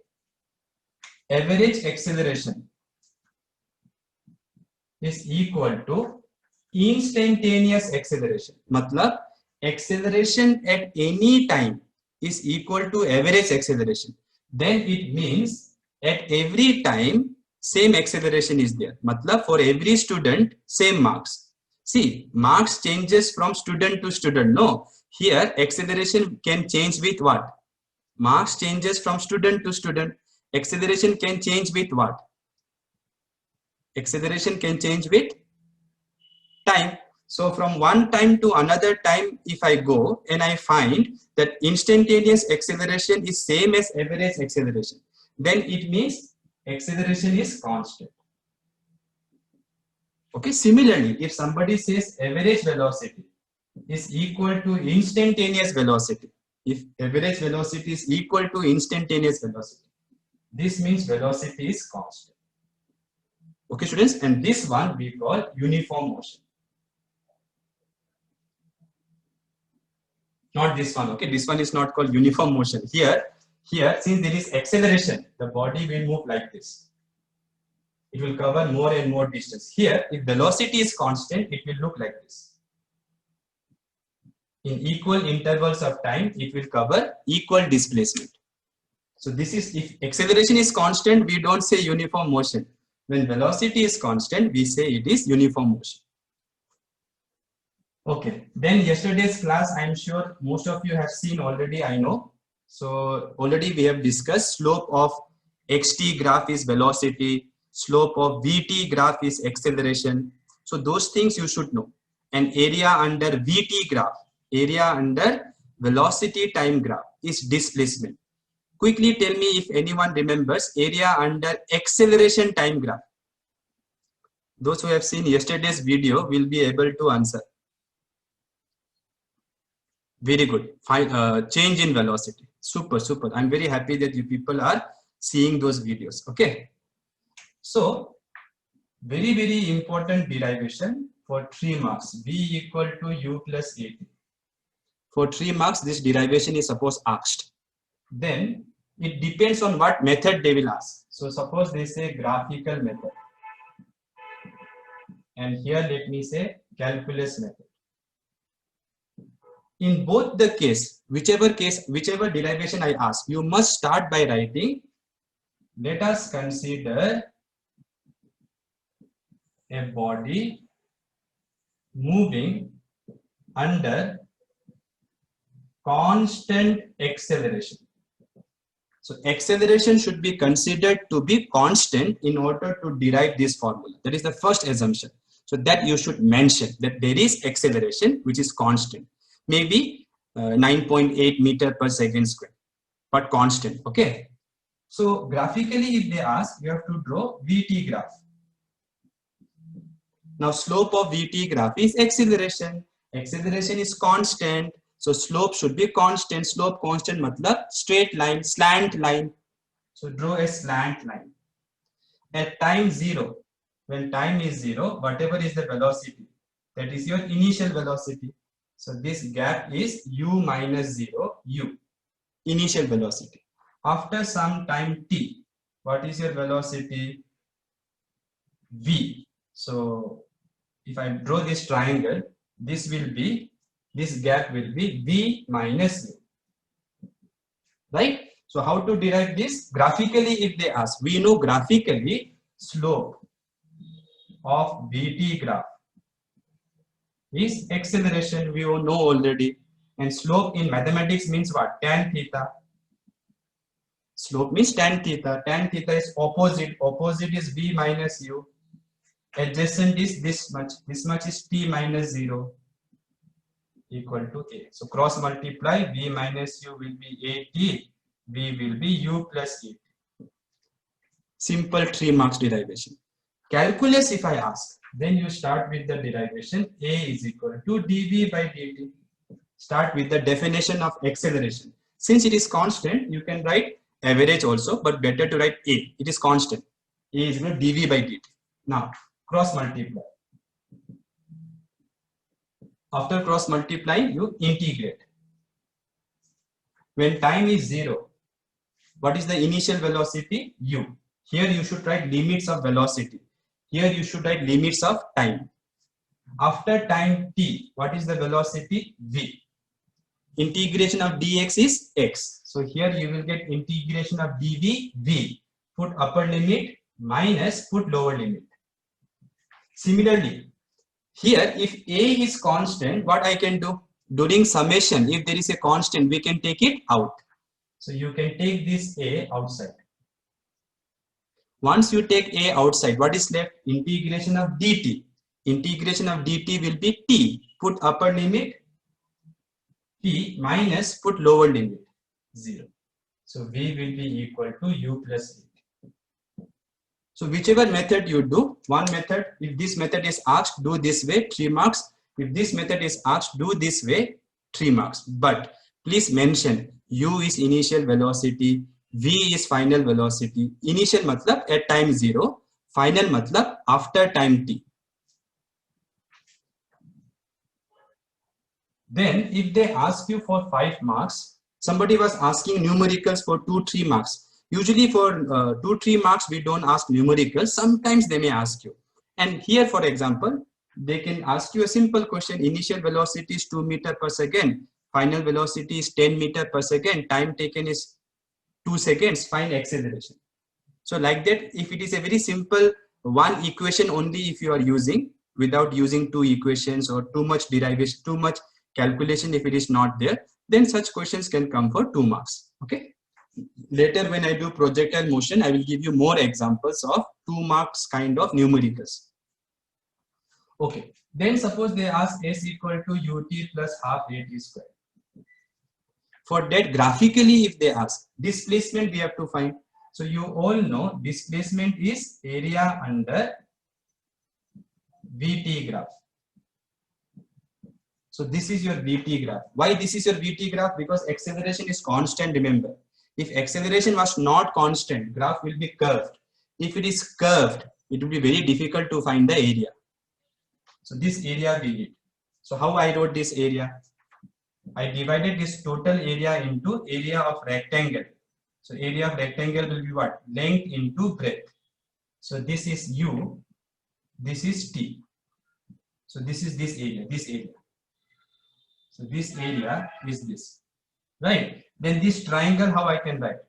average acceleration is equal to instantaneous acceleration, matlab acceleration at any time is equal to average acceleration, then it means at every time same acceleration is there. Matlab for every student same marks. See, marks changes from student to student. No, here acceleration can change with what? Marks changes from student to student. Acceleration can change with what? Acceleration can change with time. So from one time to another time, if I go and I find that instantaneous acceleration is same as average acceleration, then it means acceleration is constant. Okay, similarly, if somebody says average velocity is equal to instantaneous velocity, if average velocity is equal to instantaneous velocity, this means velocity is constant. Okay, students, and this one we call uniform motion. Not this one, okay, this one is not called uniform motion. Here, since there is acceleration, the body will move like this. It will cover more and more distance. Here, if velocity is constant, it will look like this. In equal intervals of time, it will cover equal displacement. So this is, if acceleration is constant, we don't say uniform motion. When velocity is constant, we say it is uniform motion. Okay, then yesterday's class, I'm sure most of you have seen already, I know. So already we have discussed slope of xt graph is velocity, slope of vt graph is acceleration. So those things you should know. And area under vt graph, area under velocity time graph is displacement. Quickly tell me if anyone remembers area under acceleration time graph. Those who have seen yesterday's video will be able to answer. Very good. Change in velocity. Super, super. I'm very happy that you people are seeing those videos. Okay. So, very, very important derivation for 3 marks. V equal to U plus AT. For 3 marks, this derivation is suppose asked. Then, it depends on what method they will ask. So, suppose they say graphical method. And here, let me say calculus method. In both the case, whichever derivation I ask, you must start by writing, let us consider a body moving under constant acceleration. So acceleration should be considered to be constant in order to derive this formula. That is the first assumption. So that you should mention that there is acceleration which is constant. Maybe 9.8 meter per second square, but constant. Okay. So graphically, if they ask, you have to draw VT graph. Now slope of VT graph is acceleration. Acceleration is constant. So slope should be constant. Slope constant matlab straight line, slant line. So draw a slant line. At time 0, when time is 0, whatever is the velocity, that is your initial velocity. So this gap is u minus 0, u, initial velocity. After some time t, what is your velocity? V. So if I draw this triangle, this gap will be V minus U. Right? So how to derive this? Graphically, if they ask, we know graphically slope of VT graph is acceleration, we all know already. And slope in mathematics means what? Tan theta. Slope means tan theta. Tan theta is opposite. Opposite is V minus U. Adjacent is this much is t minus 0 equal to a. So cross multiply, v minus u will be at, v will be u plus a. Simple 3 marks derivation. Calculus if I ask, then you start with the derivation a is equal to dv by dt. Start with the definition of acceleration. Since it is constant, you can write average also, but better to write a. It is constant. A is equal to dv by dt. Now cross multiply. After cross multiply, you integrate. When time is 0, what is the initial velocity? U. Here you should write limits of velocity. Here you should write limits of time. After time t, what is the velocity? V. Integration of dx is x. So here you will get integration of dv, v. Put upper limit minus put lower limit. Similarly, here if a is constant, what I can do? During summation, if there is a constant, we can take it out. So you can take this a outside. Once you take a outside, what is left? Integration of dt. Integration of dt will be t. Put upper limit t minus put lower limit 0. So v will be equal to u plus 8. So whichever method you do, one method, if this method is asked, do this way, 3 marks. If this method is asked, do this way, 3 marks. But please mention u is initial velocity, v is final velocity. Initial matlab at time 0, final matlab after time t. Then if they ask you for 5 marks, somebody was asking numericals for 2-3 marks. Usually for 2-3 marks, we don't ask numericals. Sometimes they may ask you. And here, for example, they can ask you a simple question. Initial velocity is 2 meters per second. Final velocity is 10 meters per second. Time taken is 2 seconds. Find acceleration. So like that, if it is a very simple one equation only if you are using, without using 2 equations or too much derivation, too much calculation if it is not there, then such questions can come for 2 marks. Okay. Later when I do projectile motion, I will give you more examples of 2 marks kind of numericals. Okay, then suppose they ask s equal to ut plus half at square. For that, graphically if they ask, displacement we have to find. So you all know displacement is area under VT graph. So this is your VT graph. Why this is your VT graph? Because acceleration is constant, remember. If acceleration was not constant, graph will be curved. If it is curved, it will be very difficult to find the area. So this area we need. So how I wrote this area? I divided this total area into area of rectangle. So area of rectangle will be what? Length into breadth. So this is U, this is T. So this is this area, this area. So this area is this, right? Then this triangle, how I can write?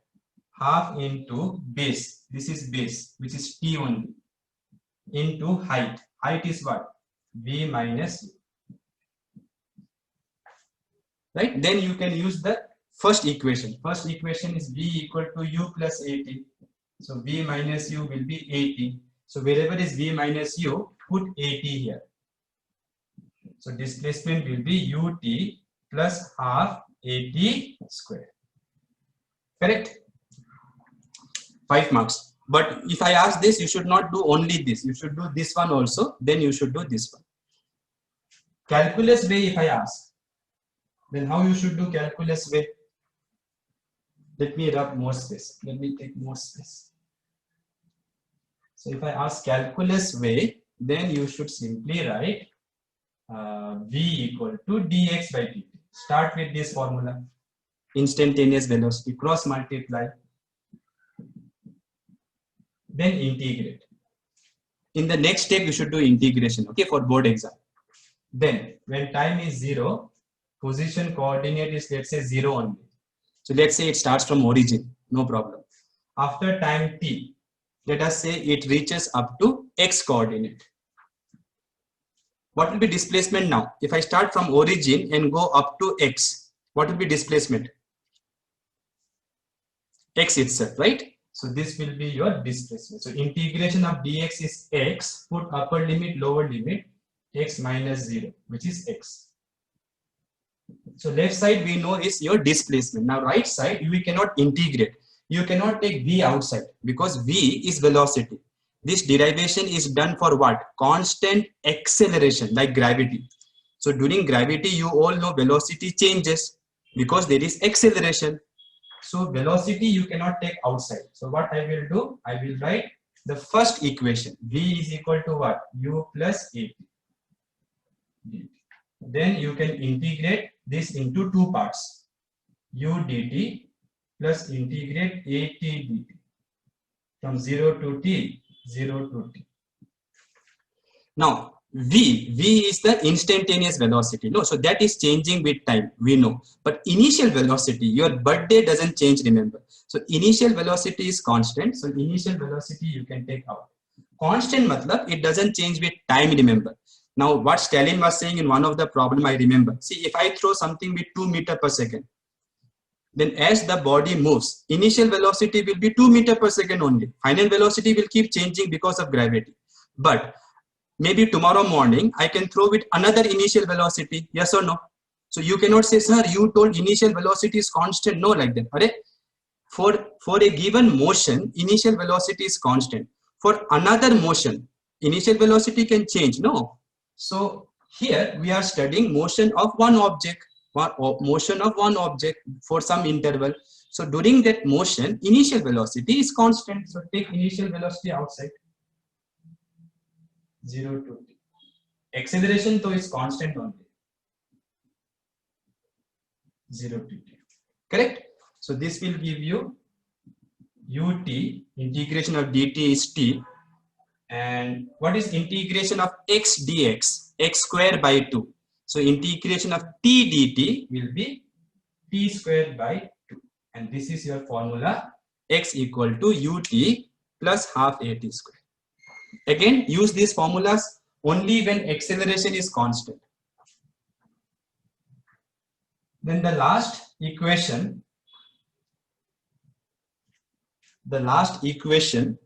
Half into base, this is base, which is T only, into height. Height is what? V minus U. Right? Then you can use the first equation. First equation is V equal to U plus AT. So V minus U will be AT. So wherever is V minus U, put AT here. So displacement will be UT plus half AT square. Correct? 5 marks. But if I ask this, you should not do only this. You should do this one also. Then you should do this one. Calculus way if I ask, then how you should do calculus way? Let me rub more space. Let me take more space. So if I ask calculus way, then you should simply write v equal to dx by dt. Start with this formula. Instantaneous velocity, cross multiply, then integrate. In the next step, you should do integration, okay, for board exam. Then when time is 0, position coordinate is, let's say, 0 only. So let's say it starts from origin, no problem. After time t, let us say it reaches up to x coordinate. What will be displacement now? If I start from origin and go up to x, what will be displacement? X itself, right? So this will be your displacement. So integration of dx is x, put upper limit, lower limit, x minus 0, which is x. So left side we know is your displacement. Now right side we cannot integrate. You cannot take v outside because v is velocity. This derivation is done for what? Constant acceleration, like gravity. So during gravity, you all know velocity changes because there is acceleration. So velocity you cannot take outside. So what I will do? I will write the first equation. V is equal to what? U plus at. Then you can integrate this into two parts. U dt plus integrate at dt from 0 to t, 0 to t. Now v is the instantaneous velocity, no? So that is changing with time, we know. But initial velocity, your birthday doesn't change, remember. So initial velocity is constant. So initial velocity you can take out. Constant matlab it doesn't change with time, remember. Now what Stalin was saying in one of the problem, I remember. See, if I throw something with 2 meters per second, then as the body moves, initial velocity will be 2 meters per second only. Final velocity will keep changing because of gravity. But maybe tomorrow morning I can throw with another initial velocity, yes or no? So you cannot say, sir, you told initial velocity is constant. No, like that. For a given motion, initial velocity is constant. For another motion, initial velocity can change. No. So here we are studying motion of one object, motion of one object for some interval. So during that motion, initial velocity is constant. So take initial velocity outside. 0 to t. Acceleration though is constant only. 0 to t. Correct? So this will give you ut, integration of dt is t. And what is integration of x dx? X square by 2. So integration of t dt will be t square by 2. And this is your formula, x equal to ut plus half at square. Again, use these formulas only when acceleration is constant. Then the last equation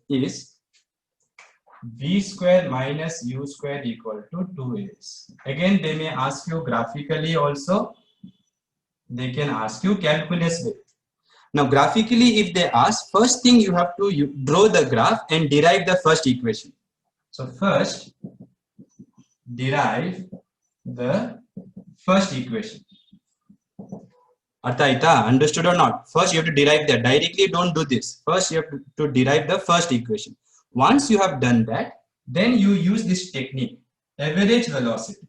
is v square minus u square equal to 2as. Again, they may ask you graphically also. They can ask you calculus way. Now, graphically, if they ask, first thing you have to draw the graph and derive the first equation. So first, derive the first equation. Artha, understood or not? First, you have to derive that. Directly, don't do this. First, you have to derive the first equation. Once you have done that, then you use this technique, average velocity.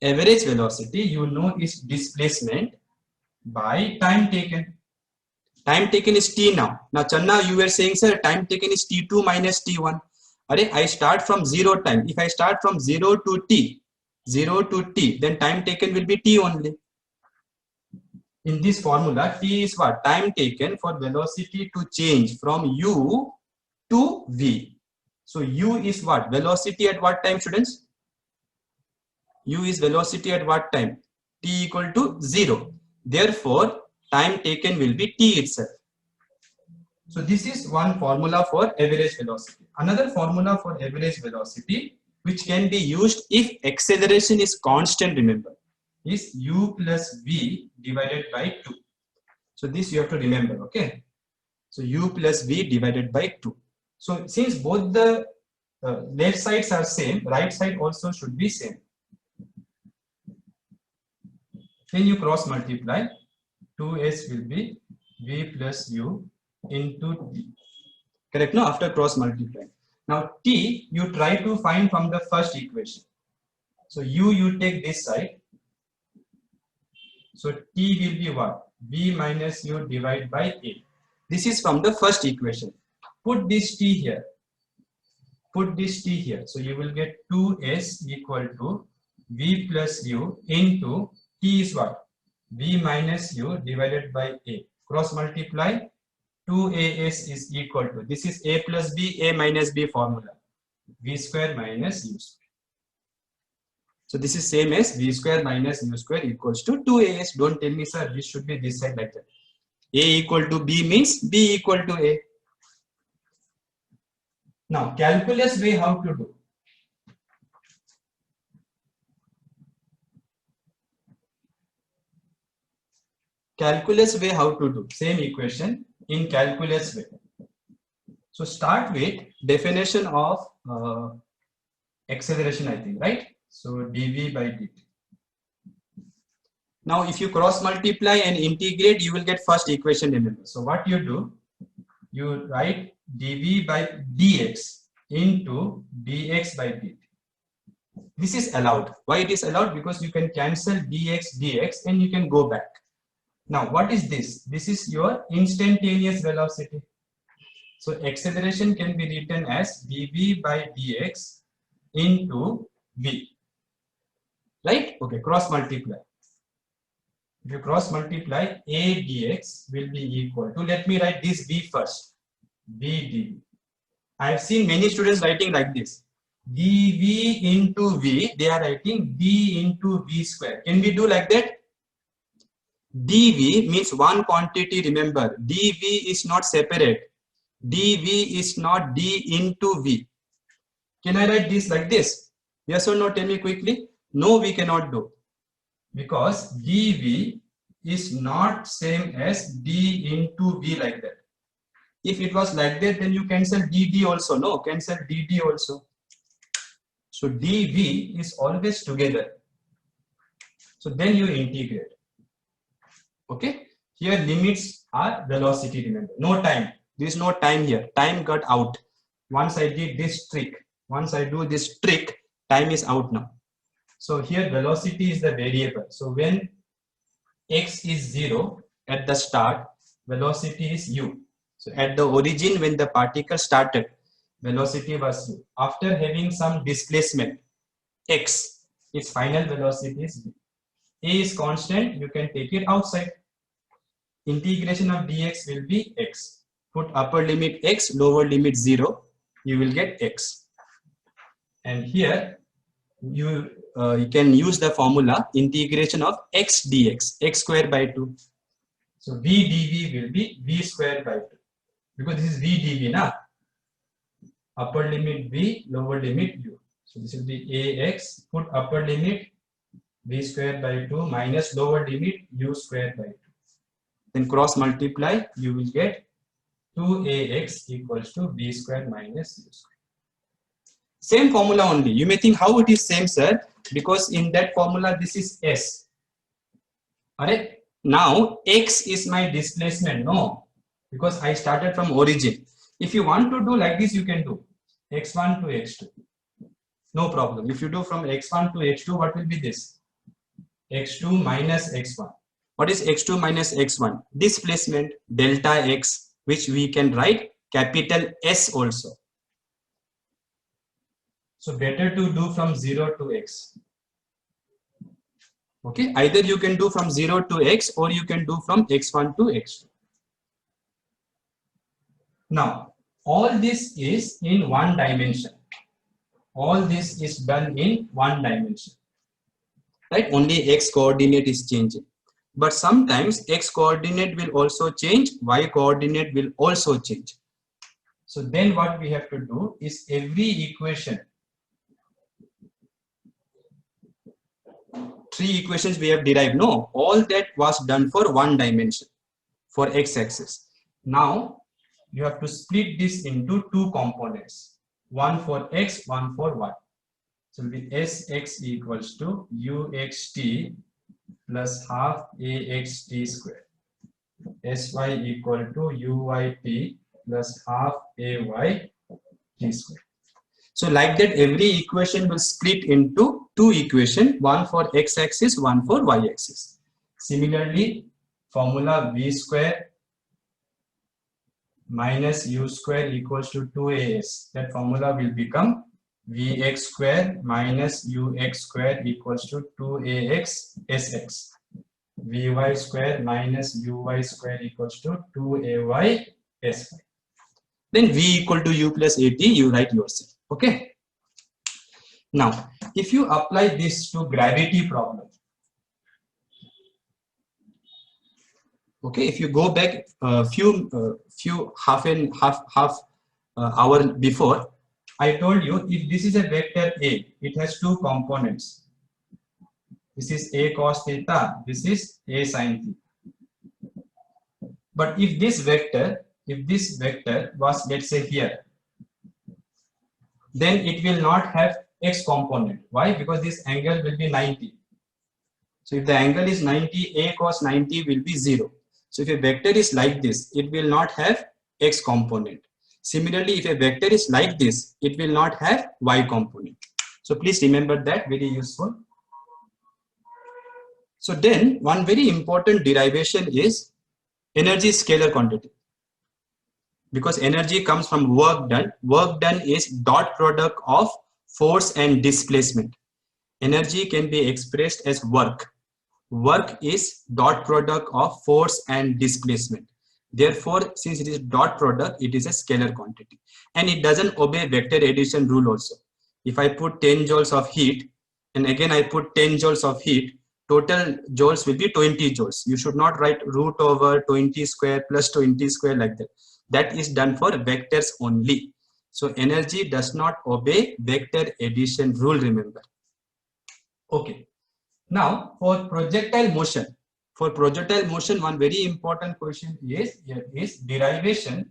Average velocity, you know, is displacement by time taken. Time taken is t now. Now, Channa, you were saying, sir, time taken is t2 minus t1. I start from 0 time. If I start from 0 to t, then time taken will be t only. In this formula, t is what? Time taken for velocity to change from u to v. So u is what? Velocity at what time, students? U is velocity at what time? T equal to 0. Therefore, time taken will be t itself. So this is one formula for average velocity. Another formula for average velocity, which can be used if acceleration is constant, remember, is u plus v divided by 2. So this you have to remember, okay? So u plus v divided by 2. So since both the left sides are same, right side also should be same. Then you cross multiply, 2s will be v plus u into t. Correct? No, after cross multiplying. Now t you try to find from the first equation. So you take this side. So t will be what? V minus u divided by a. This is from the first equation. Put this t here. Put this t here. So you will get 2s equal to v plus u into t is what? V minus u divided by a. Cross multiply. 2as is equal to, this is a plus b, a minus b formula. V square minus u square. So this is same as v square minus u square equals to 2as. Don't tell me, sir, this should be this side like that. A equal to b means b equal to a. Now calculus way how to do. Calculus way how to do. Same equation in calculus way. So start with definition of acceleration, I think, right? So dv by dt. Now if you cross multiply and integrate, you will get first equation, remember. So what you do, you write dv by dx into dx by dt. This is allowed. Why it is allowed? Because you can cancel dx and you can go back. Now what is this? This is your instantaneous velocity. So acceleration can be written as dv by dx into v. Right? Okay, cross multiply. If you cross multiply, a dx will be equal to, let me write this v first, v dv. I have seen many students writing like this. dv into v, they are writing d into v square. Can we do like that? dv means one quantity, remember. dv is not separate. dv is not d into v. Can I write this like this? Yes or no? Tell me quickly. No, we cannot do. Because dv is not same as d into v like that. If it was like that, then you cancel dd also. No, cancel dd also. So dv is always together. So then you integrate. Okay. Here limits are velocity, remember. No time. There is no time here. Time got out. Once I did this trick, once I do this trick, time is out now. So here velocity is the variable. So when x is 0 at the start, velocity is u. So at the origin, when the particle started, velocity was u. After having some displacement, x, its final velocity is v. A is constant, you can take it outside. Integration of dx will be x. Put upper limit x, lower limit 0, you will get x. And here you can use the formula integration of x dx, x square by 2. So v dv will be v square by 2, because this is v dv now. Upper limit v, lower limit u. So this will be ax, put upper limit v square by 2 minus lower limit u square by 2. Then cross multiply, you will get 2ax equals to v square minus u square. Same formula only. You may think how it is same, sir, because in that formula this is s. Alright. Now x is my displacement. No, because I started from origin. If you want to do like this, you can do x1 to x2. No problem. If you do from x1 to x2, what will be this? x2 minus x1. What is x2 minus x1? Displacement delta x, which we can write capital S also. So better to do from 0 to x. Okay, either you can do from 0 to x or you can do from x1 to x2. Now, all this is in one dimension. All this is done in one dimension. Right? Only x coordinate is changing. But sometimes x coordinate will also change, y coordinate will also change. So then what we have to do is every equation, 3 equations we have derived. No, all that was done for one dimension, for x-axis. Now you have to split this into 2 components, one for x, one for y. So with sx equals to uxt plus half axt square. Sy equal to uyt plus half ay t square. So like that, every equation will split into two equations, one for x-axis, one for y-axis. Similarly, formula v square minus u square equals to 2as. That formula will become vx square minus ux square equals to 2ax sx. Vy square minus uy square equals to 2ay sy. Then v equal to u plus at, you write yourself. Okay. Now, if you apply this to gravity problem, okay, if you go back few half hour before, I told you if this is a vector A, it has two components. This is A cos theta, this is A sin theta. But if this vector was, let's say, here, then it will not have x component. Why? Because this angle will be 90. So if the angle is 90, A cos 90 will be 0. So if a vector is like this, it will not have x component. Similarly, if a vector is like this, it will not have y component. So please remember that, very useful. So then one very important derivation is energy scalar quantity. Because energy comes from work done. Work done is dot product of force and displacement. Energy can be expressed as work. Work is dot product of force and displacement. Therefore, since it is dot product, it is a scalar quantity. And it doesn't obey vector addition rule also. If I put 10 joules of heat, and again I put 10 joules of heat, total joules will be 20 joules. You should not write root over 20 square plus 20 square like that. That is done for vectors only. So energy does not obey vector addition rule, remember. Okay. Now for projectile motion, one very important question is derivation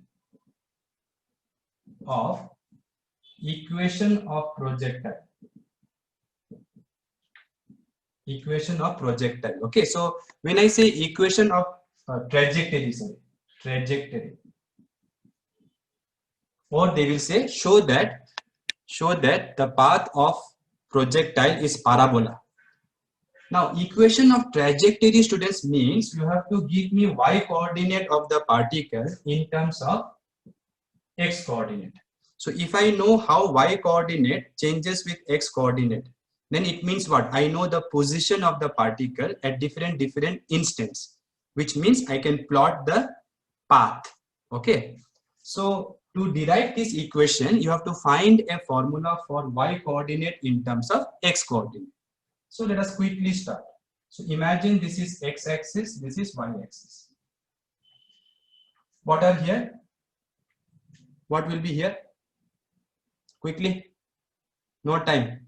of equation of projectile. Equation of projectile. Okay, so when I say equation of trajectory, or they will say show that the path of projectile is parabola. Now, equation of trajectory, students, means you have to give me y coordinate of the particle in terms of x coordinate. So if I know how y coordinate changes with x coordinate, then it means what? I know the position of the particle at different instants, which means I can plot the path. Okay. So to derive this equation, you have to find a formula for y coordinate in terms of x coordinate. So let us quickly start. So imagine this is x-axis, this is y-axis. What are here? What will be here? Quickly. No time.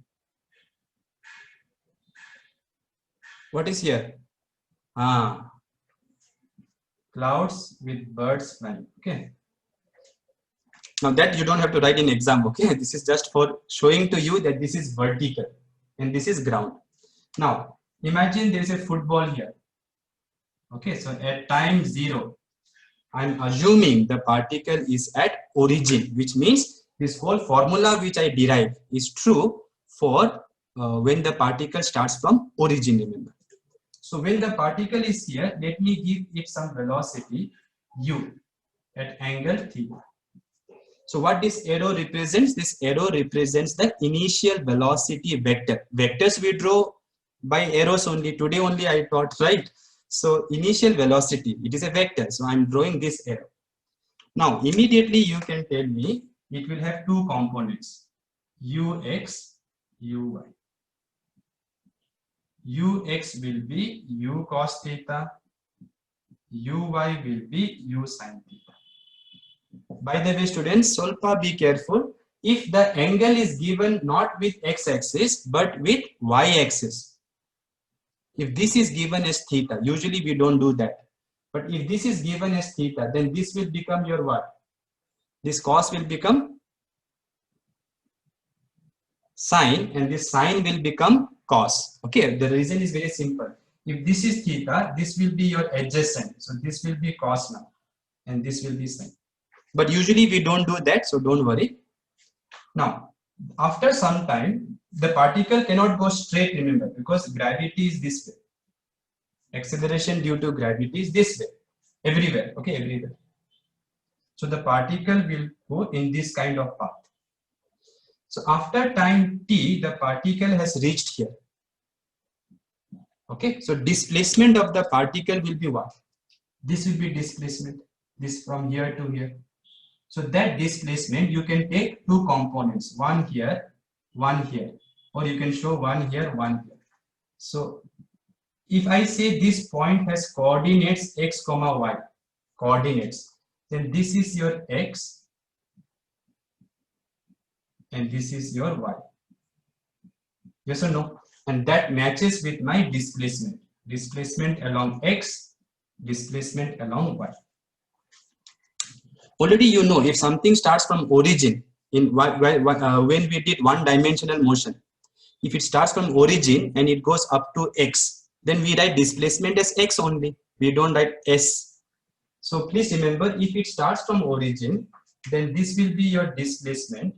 What is here? Clouds with birds flying. Okay. Now that you don't have to write in exam. Okay. This is just for showing to you that this is vertical and this is ground. Now, imagine there is a football here. Okay, so at time 0, I'm assuming the particle is at origin, which means this whole formula which I derived is true for when the particle starts from origin, remember. So when the particle is here, let me give it some velocity u at angle theta. So what this arrow represents? This arrow represents the initial velocity vector. Vectors we draw by arrows only. Today only I taught, right? So initial velocity, it is a vector. So I'm drawing this arrow. Now immediately you can tell me it will have two components, ux, uy. Ux will be u cos theta, uy will be u sin theta. By the way, students, solpa be careful. If the angle is given not with x-axis but with y-axis, if this is given as theta, usually we don't do that. But if this is given as theta, then this will become your what? This cos will become sine, and this sine will become cos. Okay, the reason is very simple. If this is theta, this will be your adjacent. So this will be cos now, and this will be sin. But usually we don't do that, so don't worry. Now, after some time, the particle cannot go straight, remember, because gravity is this way. Acceleration due to gravity is this way, everywhere, okay, everywhere. So the particle will go in this kind of path. So after time t, the particle has reached here. Okay, so displacement of the particle will be what? This will be displacement, this from here to here. So that displacement, you can take two components, one here, or you can show one here, one here. So if I say this point has coordinates x comma y, coordinates, then this is your x and this is your y. Yes or no? And that matches with my displacement. Displacement along x, displacement along y. Already you know, if something starts from origin, when we did one-dimensional motion, if it starts from origin and it goes up to x, then we write displacement as x only. We don't write s. So please remember, if it starts from origin, then this will be your displacement.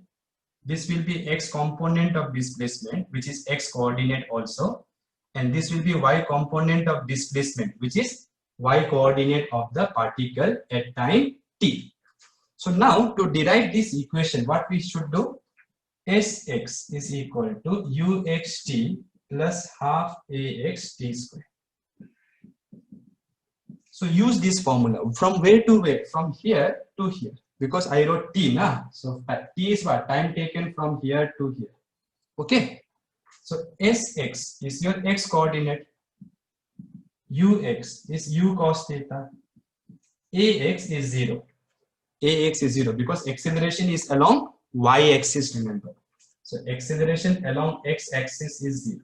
This will be x component of displacement, which is x coordinate also. And this will be y component of displacement, which is y coordinate of the particle at time t. So now to derive this equation, what we should do? Sx is equal to uxt plus half ax t square. So use this formula. From where to where? From here to here. Because I wrote t na. So t is what? Time taken from here to here. Okay. So Sx is your x coordinate. Ux is u cos theta. Ax is 0. Ax is 0 because acceleration is along y-axis, remember. So acceleration along x-axis is 0.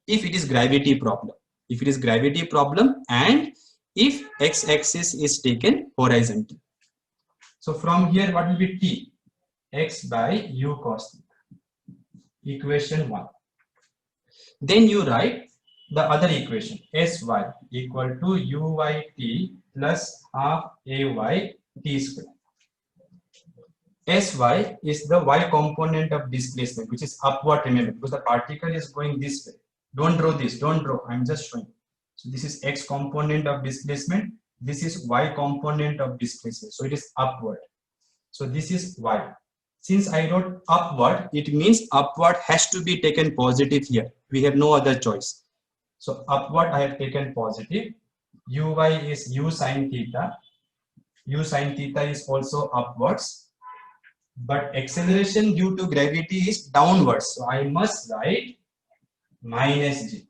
If it is gravity problem. If it is gravity problem and if x-axis is taken horizontal. So from here, what will be t? X by u cos theta. Equation 1. Then you write the other equation, Sy equal to uyt plus half ay t square. Sy is the y component of displacement, which is upward, remember, because the particle is going this way. Don't draw this, don't draw, I'm just showing. So this is x component of displacement, this is y component of displacement, so it is upward. So this is y. Since I wrote upward, it means upward has to be taken positive here. We have no other choice. So upward I have taken positive. Uy is u sin theta. U sin theta is also upwards. But acceleration due to gravity is downwards. So I must write minus g.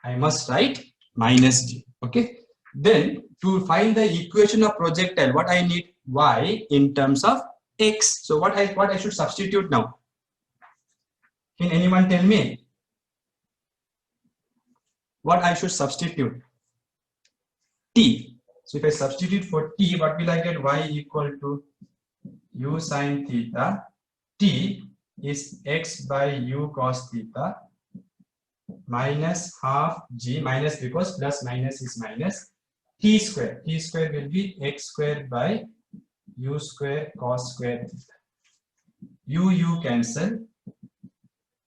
I must write minus g. Okay. Then to find the equation of projectile, what I need? Y in terms of x. So what I should substitute now? Can anyone tell me? What I should substitute? T. So if I substitute for t, what will I get? Y equal to u sin theta. T is x by u cos theta minus half g, minus because plus minus is minus, t square. T square will be x square by u square cos square theta. U cancel.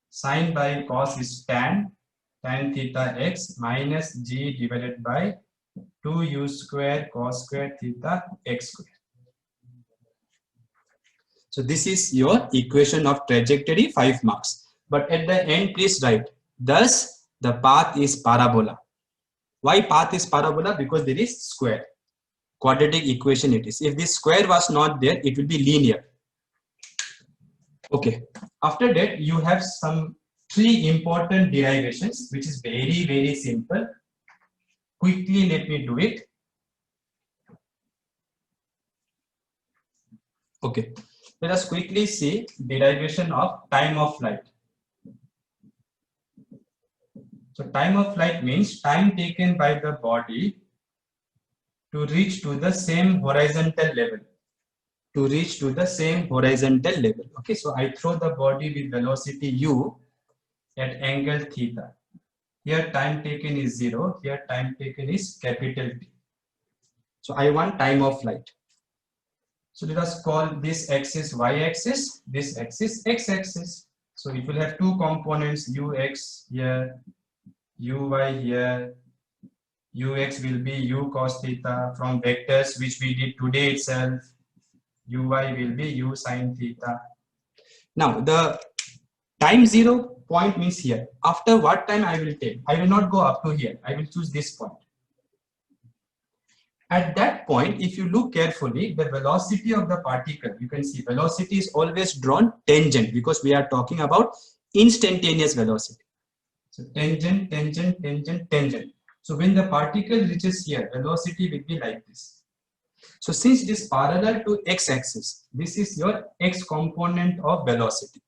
Sin by cos is tan theta x minus g divided by 2u square cos square theta x square. So this is your equation of trajectory, 5 marks. But at the end, please write, thus the path is parabola. Why path is parabola? Because there is square. Quadratic equation it is. If this square was not there, it will be linear. Okay. After that, you have some 3 important derivations, which is very, very simple. Quickly, let me do it. Okay. Let us quickly see derivation of time of flight. So time of flight means time taken by the body to reach to the same horizontal level. To reach to the same horizontal level. Okay, so I throw the body with velocity u at angle theta. Here time taken is 0. Here time taken is capital T. So I want time of flight. So let us call this axis y-axis, this axis x-axis. So it will have two components, ux here, uy here. Ux will be u cos theta from vectors which we did today itself. Uy will be u sin theta. Now the time 0 point means here. After what time I will take? I will not go up to here. I will choose this point. At that point, if you look carefully, the velocity of the particle, you can see velocity is always drawn tangent because we are talking about instantaneous velocity. So tangent, tangent, tangent, tangent. So when the particle reaches here, velocity will be like this. So since it is parallel to x-axis, this is your x component of velocity.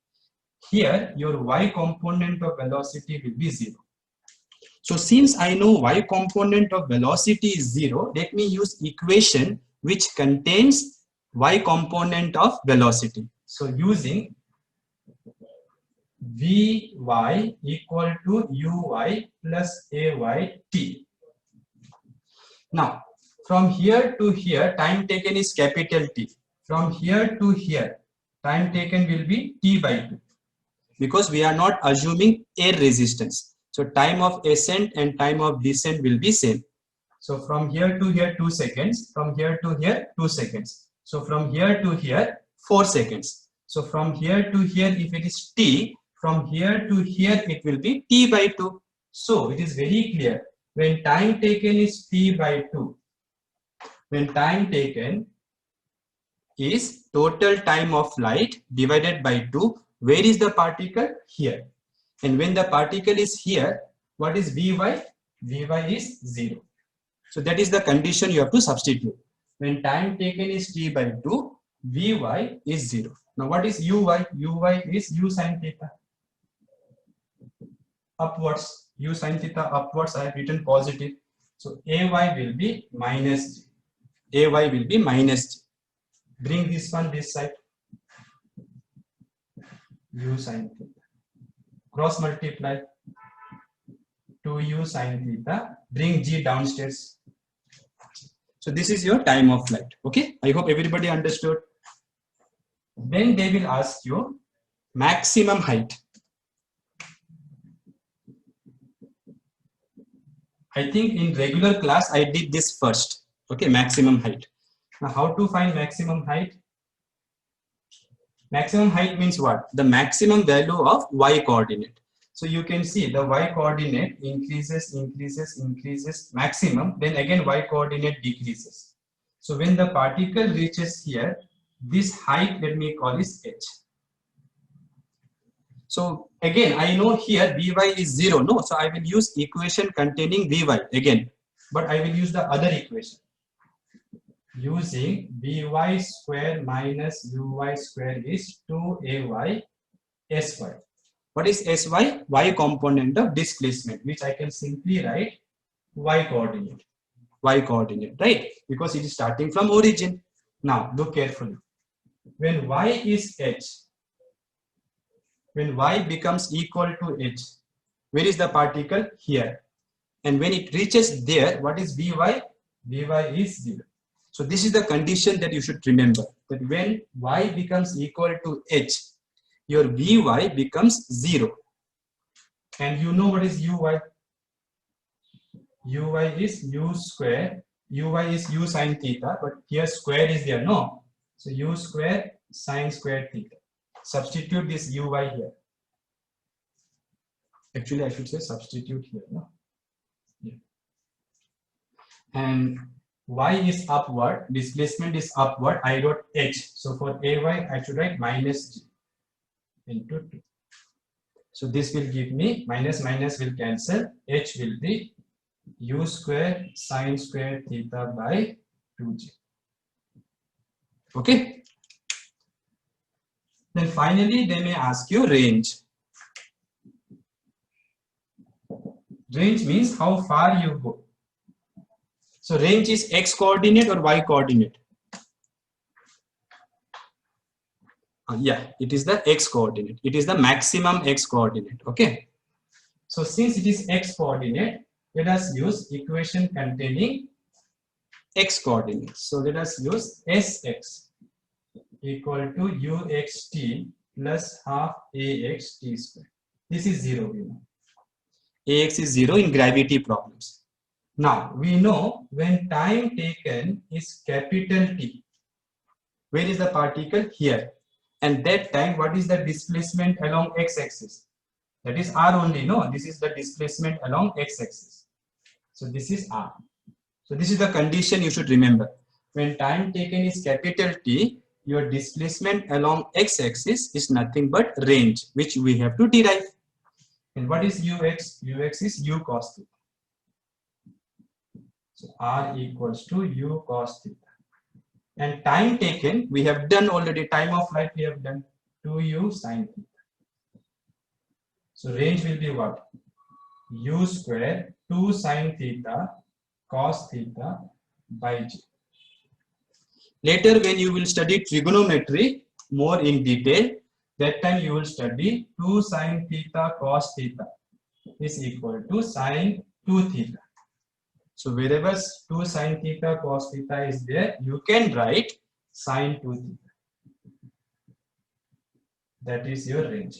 Here, your y component of velocity will be 0. So since I know y component of velocity is 0, let me use equation which contains y component of velocity. So using Vy equal to Uy plus Ayt. Now, from here to here, time taken is capital T. From here to here, time taken will be T by 2. Because we are not assuming air resistance. So time of ascent and time of descent will be same. So from here to here 2 seconds, from here to here 2 seconds. So from here to here 4 seconds. So from here to here, if it is T, from here to here it will be T by 2. So it is very clear, when time taken is T by 2, when time taken is total time of flight divided by 2, where is the particle? Here. And when the particle is here, what is Vy? Vy is 0. So that is the condition you have to substitute. When time taken is T by 2, Vy is 0. Now what is Uy? Uy is u sin theta. Upwards. U sin theta upwards, I have written positive. So Ay will be minus G. Ay will be minus G. Bring this one this side. U sin theta. Cross multiply 2u sin theta, bring G downstairs. So this is your time of flight. Okay, I hope everybody understood. Then they will ask you maximum height. I think in regular class I did this first. Okay, maximum height. Now how to find maximum height? Maximum height means what? The maximum value of y coordinate. So you can see the y coordinate increases, increases, increases maximum, then again y coordinate decreases. So when the particle reaches here, this height, let me call is h. So again, I know here Vy is 0, no? So I will use equation containing Vy again, but I will use the other equation. Using Vy square minus Uy square is 2Ay Sy. What is Sy? Y component of displacement, which I can simply write y coordinate. Y coordinate, right? Because it is starting from origin. Now look carefully. When y is h, when y becomes equal to h, where is the particle? Here. And when it reaches there, what is Vy? Vy is 0. So this is the condition that you should remember, that when y becomes equal to h, your Vy becomes 0. And you know what is Uy? Uy is u square. Uy is u sin theta, but here square is there, no? So u square sin square theta. Substitute this Uy here. Actually, I should say substitute here, no? Yeah. And y is upward, displacement is upward, I wrote h. So for Ay, I should write minus g into 2. So this will give me, minus minus will cancel, h will be u square sin square theta by 2g. Okay. Then finally, they may ask you range. Range means how far you go. So range is x coordinate or y coordinate? Yeah, it is the x coordinate. It is the maximum x coordinate. Okay. So since it is x coordinate, let us use equation containing x coordinates. So let us use Sx equal to uxt plus half ax t square. This is 0, we know. Ax is 0 in gravity problems. Now we know when time taken is capital T. Where is the particle? Here. And that time, what is the displacement along x-axis? That is r only, no? This is the displacement along x-axis. So this is r. So this is the condition you should remember. When time taken is capital T, your displacement along x-axis is nothing but range, which we have to derive. And what is ux? Ux is u cos theta. So r equals to u cos theta. And time taken, we have done already, time of flight we have done, 2u sin theta. So range will be what? U square 2 sin theta cos theta by j. Later when you will study trigonometry more in detail, that time you will study 2 sin theta cos theta is equal to sin 2 theta. So wherever 2 sin theta cos theta is there, you can write sin 2 theta. That is your range.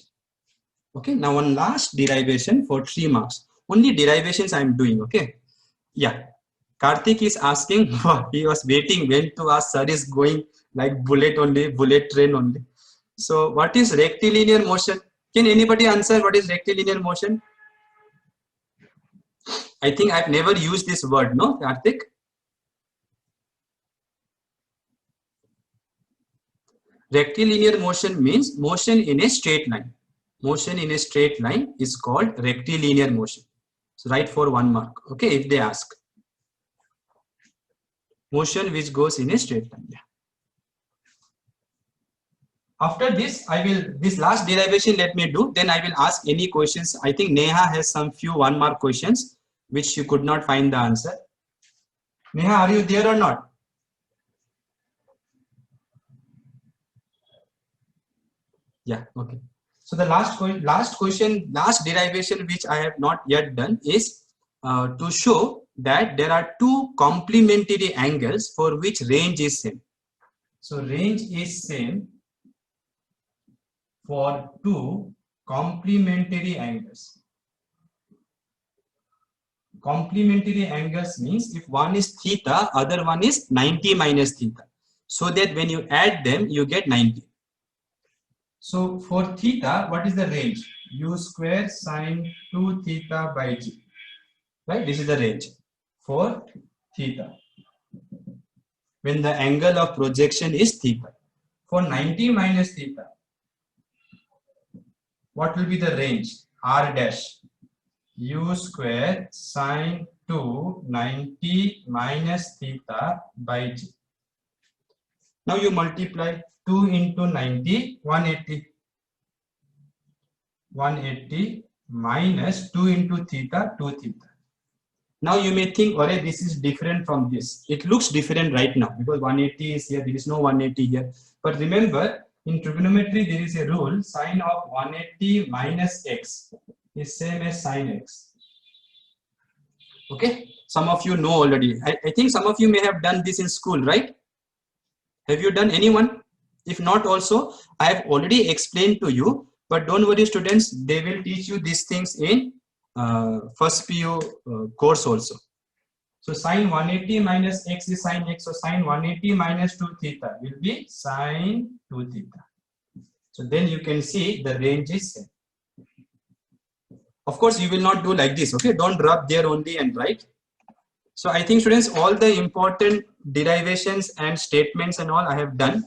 Okay, now one last derivation for 3 marks. Only derivations I am doing, okay? Yeah, Karthik is asking, he was waiting when to ask, sir is going like bullet only, bullet train only. So what is rectilinear motion? Can anybody answer what is rectilinear motion? I think I've never used this word, no, Karthik? Rectilinear motion means motion in a straight line. Motion in a straight line is called rectilinear motion. So write for 1 mark, okay, if they ask. Motion which goes in a straight line. Yeah. After this, this last derivation let me do, then I will ask any questions. I think Neha has some few 1 mark questions which you could not find the answer. Neha, are you there or not? Yeah, okay. So the last derivation which I have not yet done is to show that there are 2 complementary angles for which range is same. So range is same for 2 complementary angles. Complementary angles means if one is theta, other one is 90 minus theta. So that when you add them, you get 90. So for theta, what is the range? U square sin 2 theta by g. Right? This is the range for theta. When the angle of projection is theta. For 90 minus theta, what will be the range? R dash. U square sin 2 90 minus theta by g. Now you multiply 2 into 90, 180. 180 minus 2 into theta, 2 theta. Now you may think, oh, this is different from this. It looks different right now because 180 is here, there is no 180 here. But remember, in trigonometry, there is a rule, sine of 180 minus x is same as sine x. Okay, some of you know already. I think some of you may have done this in school, right? Have you done, anyone? If not also, I have already explained to you, but don't worry students, they will teach you these things in first PU course also. So sine 180 minus x is sine x, so sine 180 minus 2 theta will be sine 2 theta. So then you can see the range is same. Of course, you will not do like this, okay? Don't rub there only and write. So I think students, all the important derivations and statements and all I have done.